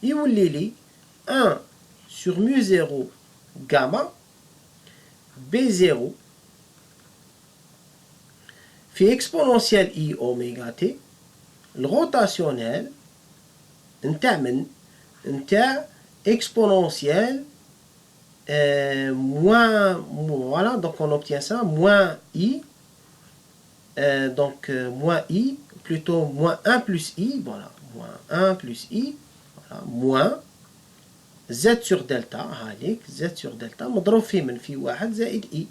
يولي لي 1 sur mu 0 gamma B0 في exponentielle I oméga T le rotationnel نتاع exponentielle moins, voilà, donc on obtient ça, moins I, moins I, plutôt moins 1 plus I, voilà, moins 1 plus I, voilà, moins Z sur delta, هاليك Z sur delta مضروب في واحد زائد I.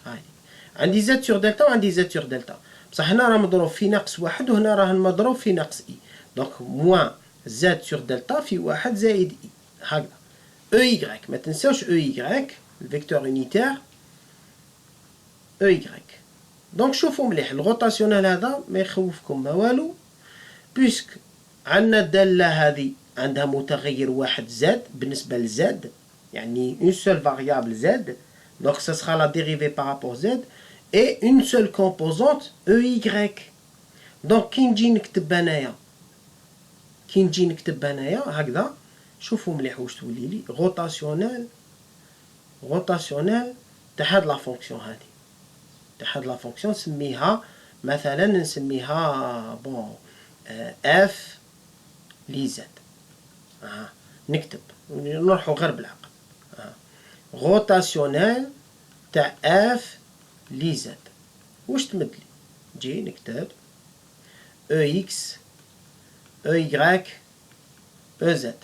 هاليك عندي Z sur delta وعندي Z sur delta. بصح هنا راه مضروب في ناقص واحد وهنا راه مضروب في ناقص I. دونك موان Z sur delta في واحد زائد I. هكذا. EY ما تنساوش EY الفيكتور يونيتير EY. دونك شوفوا مليح الروتاسيونال هذا ما يخوفكم ما والو بيسك عندنا الدالة هذه عندها متغير واحد Z بالنسبة لZ يعني une seule variable Z donc ça sera la dérivée par rapport Z et une seule composante EY. donc كي نجي نكتب هنايا هكذا شوفوا مليح واش تولي لي روتاسيونال تاع هاد لا فونكسيون هذه تاع هاد لا فونكسيون نسميها مثلا نسميها بون اف لي زد نكتب نروحوا غير بالعقل روتاسيونال تاع اف لي زد واش تمد لي جي نكتب او اكس او يغراك او زد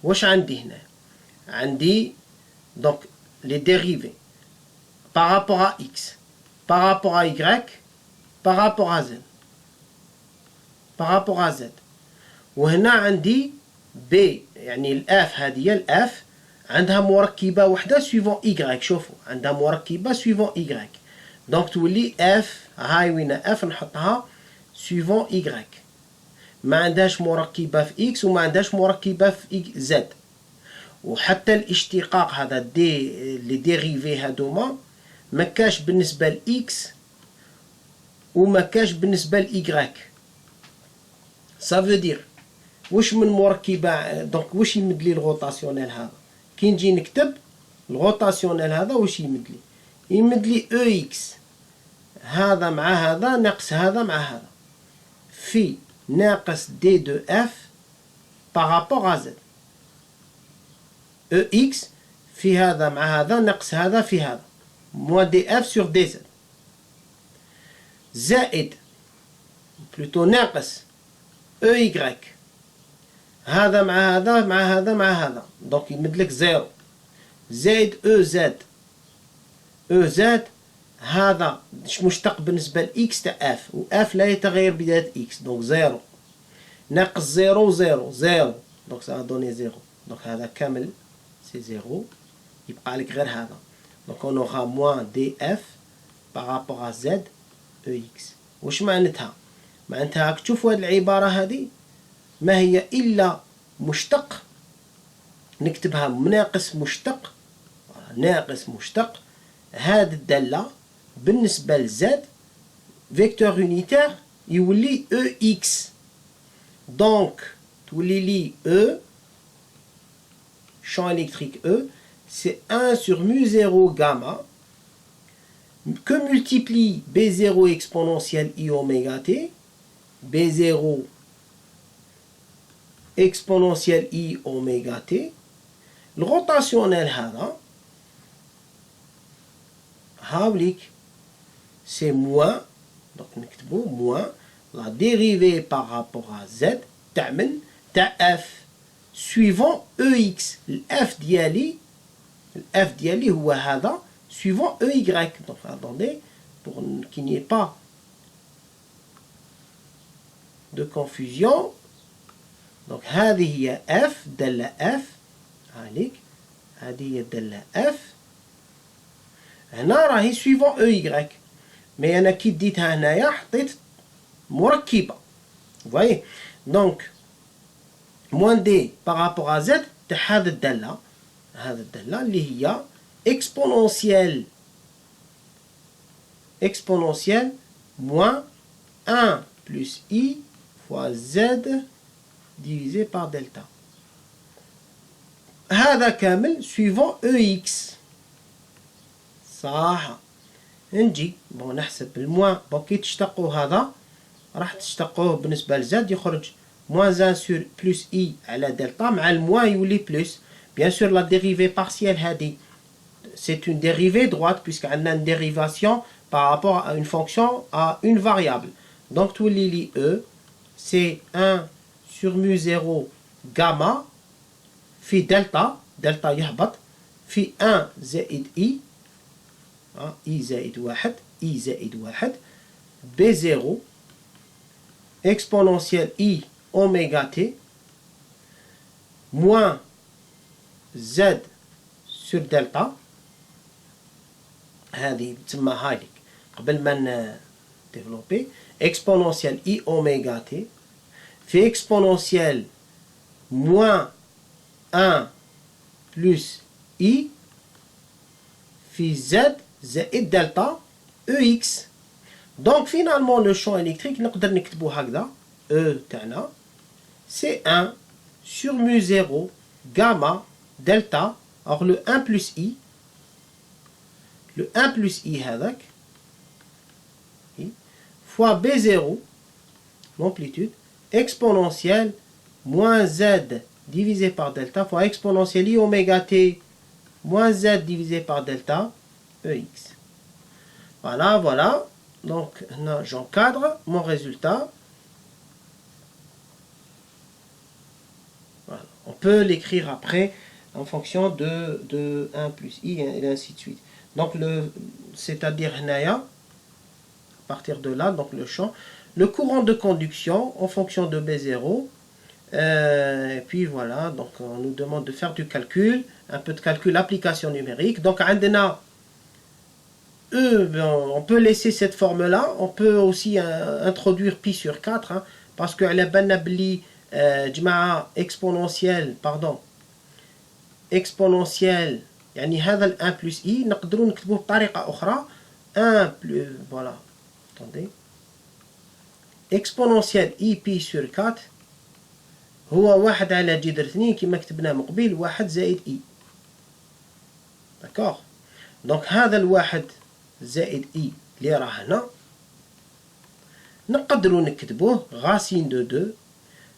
واش عندي هنا عندي donc les dérivés par rapport à x par rapport à y par rapport à z par rapport à z وهنا عندي b يعني الاف هذه الاف عندها مركبه وحده suivant y شوفوا عندها مركبه suivant y donc تولي f هاي وين f نحطها suivant y ما عندهاش مركبة في x وما عندهاش مركبة في z وحتى الاشتقاق هذا دي لي ديريفي هادوما ما كاش بالنسبة ل x وما كاش بالنسبة ل y ça veut dire واش من مركبة دونك واش يمد لي الروتاسيونيل هذا كي نجي نكتب الروتاسيونيل هذا واش يمد لي او x هذا مع هذا ناقص هذا مع هذا في ناقص d de f par rapport à z ex في هذا مع هذا ناقص هذا في هذا moins df sur dz زائد plutôt ناقص ey هذا مع هذا مع هذا مع هذا donc يمدلك زيرو زائد ez هذا مشتق بالنسبة لإكس تاع اف واف لا يتغير بداية إكس دونك زيرو ناقص زيرو زيرو زيرو دونك سا دوني زيرو دونك هذا كامل سي زيرو يبقى لك غير هذا دونك اون اوغا موان دي اف بارابور ا زد او اكس واش معناتها راك تشوفوا هذه العبارة هذه ما هي إلا مشتق نكتبها ناقص مشتق ناقص مشتق هذه الدالة بالنسبة لزد فيكتور يونيتير يولي او اكس دونك تولي لي او champ électrique E c'est 1 sur mu 0 gamma que multiplie B0 exponentielle I oméga T, B0 exponentielle I oméga T, le rotationnel هذا هاوليك c'est moins, donc نكتبو moins la dérivée par rapport à Z تعمل تاع F suivant EX. الF ديالي هو هذا suivant EY. Donc attendez, pour qu'il n'y ait pas de confusion. Donc هذه هي F دالة F عليك، هذه هي دالة F هنا راهي suivant EY. mais أنا كي ديتها هنايا حطيت مركبة. vous voyez. donc moins D par rapport à Z تاع هذا الدالة اللي هي exponentielle moins 1 plus I fois Z divisé par delta. هذا كامل suivant EX. صح. نجي نحسب الموان. كي تشتقوا هذا راح تشتقوه بالنسبة لزد يخرج moins 1 sur plus I على delta مع الموان يولي plus. Bien sûr la dérivée partielle هذه c'est une dérivée droite puisque on a une dérivation par rapport à une fonction à une variable. Donc tout li E c'est 1 sur mu 0 gamma في delta يهبط في 1 زائد I I زائد 1 B0 exponentielle I oméga T moins Z sur delta. هذه تسمى هايليك قبل ما نديفلوبي exponentielle I oméga T في exponentielle moins 1 plus I في Z زائد delta EX. donc finalement le champ électrique نقدر نكتبو هكذا E تاعنا c'est 1 sur mu 0 gamma delta. alors le 1 plus I هذاك fois B0 l'amplitude exponentielle moins Z divisé par delta fois exponentielle I oméga T moins Z divisé par delta EX. Voilà. Donc là, j'encadre mon résultat. Voilà. On peut l'écrire après en fonction de 1 plus I et ainsi de suite. Donc c'est-à-dire à partir de là, donc le champ, le courant de conduction en fonction de B0. Et puis voilà, donc on nous demande de faire du calcul, un peu de calcul application numérique. Donc on peut laisser cette forme là, on peut aussi introduire pi sur 4 parce que la banabli exponentielle يعني هذا ال 1 plus I نقدروا نكتبوه بطريقة أخرى 1 plus voilà attendez exponentielle I pi sur 4 هو 1 على جذر 2 كما كتبناه من قبيل 1 زائد I. d'accord. donc هذا الواحد زائد I اللي راه هنا نقدروا نكتبوه racine de 2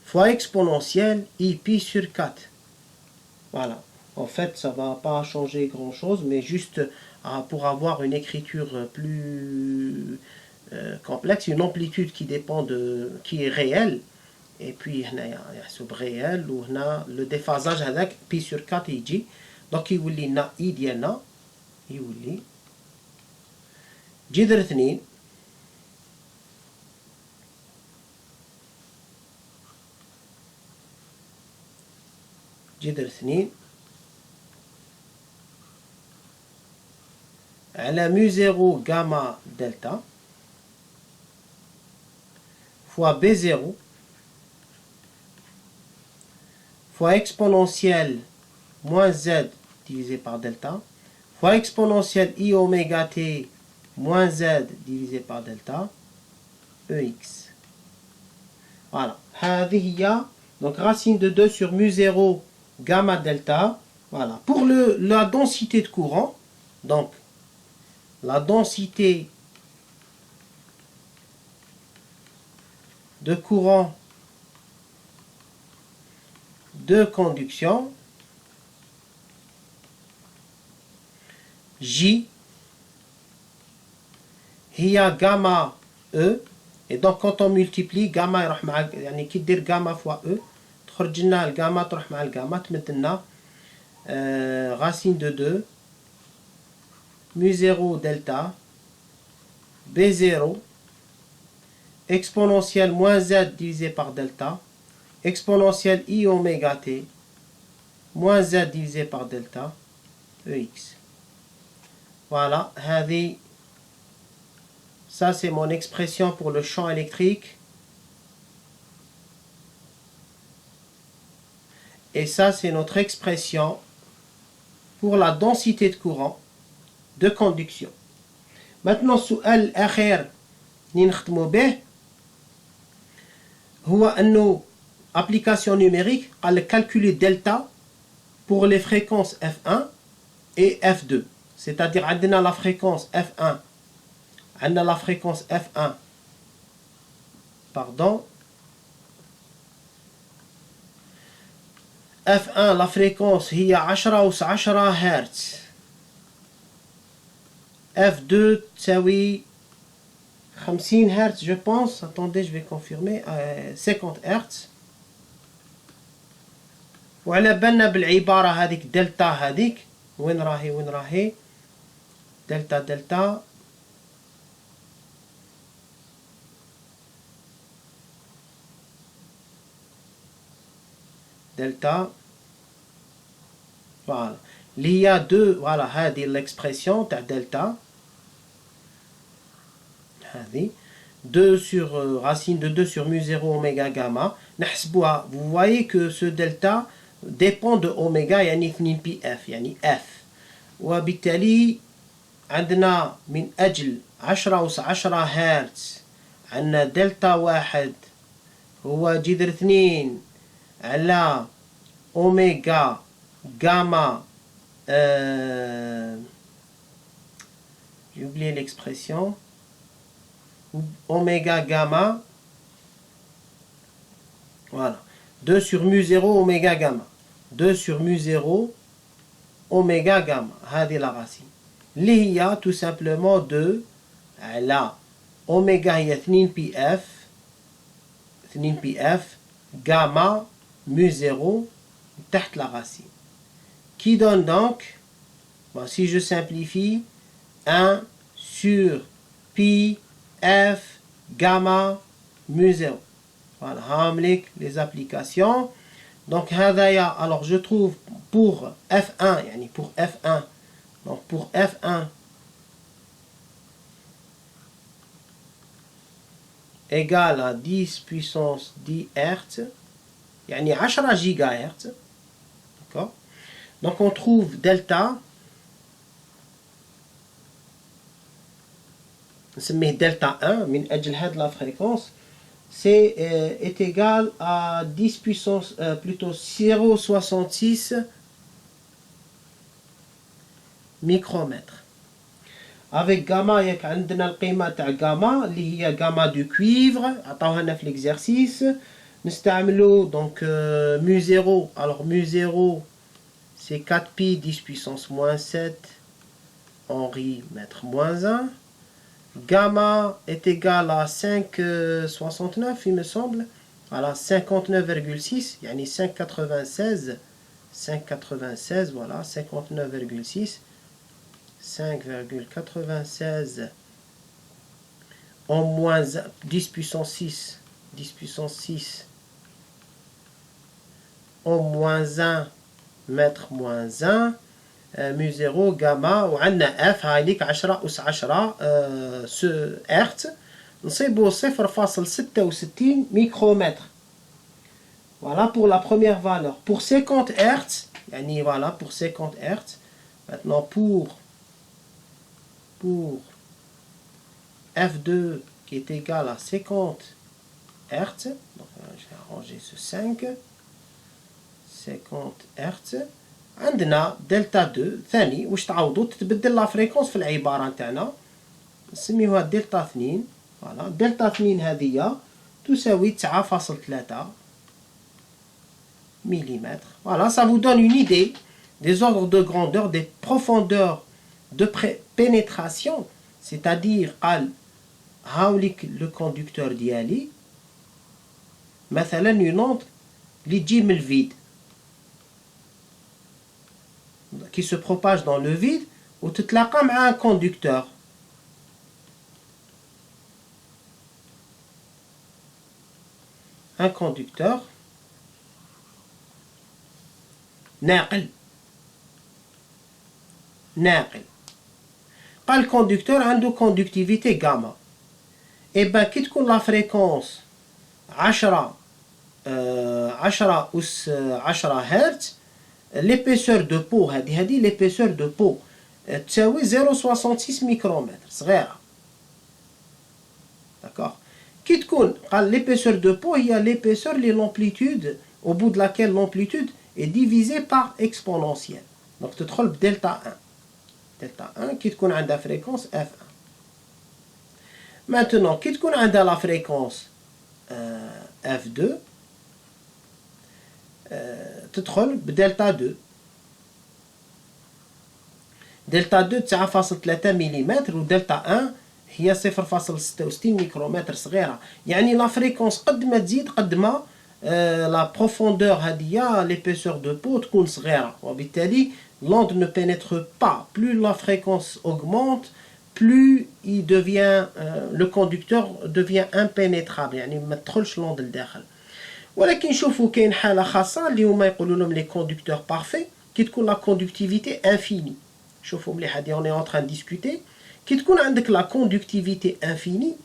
fois exponentielle I pi sur 4. voilà. En fait, ça ne va pas changer grand-chose, mais juste pour avoir une écriture plus complexe, une amplitude qui dépend qui est réelle. Et puis, il y a réel, ou le déphasage avec pi sur 4 يجي. Donc, il y a I ديالنا يولي جذر 2 على mu 0 gamma delta fois B0 fois exponentielle moins Z divisé par delta fois exponentielle I oméga T moins Z divisé par delta EX. voilà. هذه هي donc racine de 2 sur mu 0 gamma delta. voilà. pour la densité de courant, donc la densité de courant de conduction, J, هي gamma E, et donc quand on multiplie gamma يروح مع يعني كي دير gamma fois E تخرج لنا الجاما تروح مع الجاما تمد لنا racine de 2 mu 0 delta B0 exponentielle moins Z divisé par delta exponentielle I oméga T moins Z divisé par delta EX. Voilà, ça c'est mon expression pour le champ électrique. Et ça c'est notre expression pour la densité de courant de conduction. Maintenant, السؤال الأخير اللي نختمو به هو أنه application numérique قال لك calculer delta pour les fréquences F1 et F2. C'est-à-dire عندنا la fréquence F1 عندنا la fréquence F1 pardon F1 la fréquence هي 10 هرتز F2 تساوي 50 هرتز je pense. Attendez, je vais confirmer. 50 هرتز. وعلى بالنا بالعبارة هذيك دلتا هذيك وين راهي دلتا voilà il y a deux voilà هذه l'expression تاع دلتا هذه 2 sur racine de 2 sur mu 0 oméga gamma نحسبوها. Vous voyez que ce delta dépend de oméga يعني 2 بي اف يعني اف وبالتالي عندنا من أجل 10 هرتز عندنا دلتا واحد هو جذر 2 على أوميغا gamma j'ai oublié l'expression oméga gamma voilà 2 sur mu 0 oméga gamma 2 sur mu 0 oméga gamma هذه la racine اللي هي tout simplement 2 على oméga هي 2 بي اف gamma mu 0 تحت la racine qui donne donc, bon, si je simplifie, 1 sur pi f gamma mu 0. Voilà, hamlik les applications. Donc, alors je trouve pour F1, yani pour F1, donc pour F1 égale à 10 puissance 10 Hz, yani 10 gigahertz, d'accord? Donc on trouve delta, نسميه delta 1 من أجل هذه la fréquence, est égal à 10 puissance plutôt 0,66 micromètres. Avec gamma ياك عندنا القيمة تاع gamma اللي هي gamma du cuivre عطاوها لنا في l'exercice نستعملو donc mu 0 alors mu 0 c'est 4 pi 10 puissance moins 7 Henri mètre moins 1. Gamma est égal à 5,69 il me semble. Voilà 59,6 yani 5,96 voilà 59,6 5,96 en moins 10 puissance 6 en moins 1 mètre moins 1 mu 0 gamma وعندنا f هايليك 10 أس 10 هرتز نصيبو 0,66 micromètres. Voilà pour la première valeur. Pour 50 Hz, yani voilà pour 50 Hz. Maintenant pour F2 qui est égal à 50 Hz, donc je vais arranger ce 50 Hz. عندنا دلتا 2 ثاني واش تعوضوا تتبدل لا فريكونس في العبارة نتاعنا نسميوها دلتا 2. فوالا دلتا 2 هذه تساوي 9.3 mm. Voilà, ça vous donne une idée des ordres de grandeur, des profondeurs de pénétration, c'est-à-dire هاوليك le conducteur ديالي مثلا une onde اللي تجي من الفيد qui se propage dans le vide وتتلاقى مع un conducteur. Un conducteur ناقل قال conducteur عنده conductivité gamma. et ben كي تكون لا فريكونس 10 أس 10 هرتز l'épaisseur de peau هذه l'épaisseur de peau تساوي 0.66 ميكرومتر صغيرة. d'accord. كي تكون قال l'épaisseur de peau هي l'épaisseur اللي l'amplitude au bout de laquelle l'amplitude est divisée par exponentielle. donc تدخل بدلتا 1. دلتا 1 كي تكون عندها فريكونس F1. maintenant كي تكون عندها لا فريكونس F2 تدخل بدلتا 2. دلتا 2 9.3 ملم ودلتا 1 هي 0.66 ميكرومتر صغيرة. يعني لا فريكونس قد ما تزيد قد ما لا بروفوندور هذه l'épaisseur de peau تكون صغيرة وبالتالي l'onde ne pénètre pas. Plus la fréquence augmente, plus il devient le conducteur devient impénétrable يعني ما تدخلش l'onde لداخل. ولكن شوفوا كاين حالة خاصة اللي هما يقولوا لهم les conducteurs parfaits كي تكون la conductivité infinie. شوفوا مليح هادي on est en train de discuter. كي تكون عندك la conductivité infinie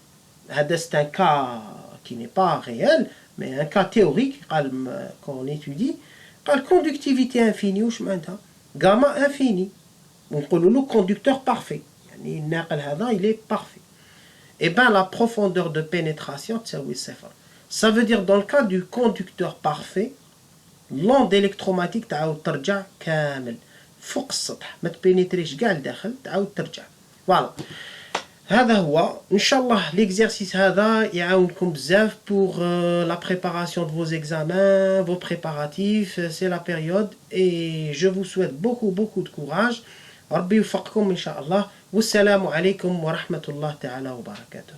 هذا c'est un cas qui n'est pas réel mais un cas théorique قال qu'on étudie. قال conductivité infinie واش معناتها gamma infini ونقولوا له conducteur parfait يعني الناقل هذا il est parfait. et ben la profondeur de pénétration تساوي صفر. ça veut dire dans le cas du conducteur parfait l'onde électromagnétique تعاود ترجع كامل فوق السطح ما تبينيتريش كاع لداخل تعاود ترجع. فوالا هذا هو ان شاء الله l'exercice هذا يعاونكم بزاف pour la préparation de vos examens, vos préparatifs. c'est la période et je vous souhaite beaucoup de courage. ربي يوفقكم ان شاء الله والسلام عليكم ورحمة الله تعالى وبركاته.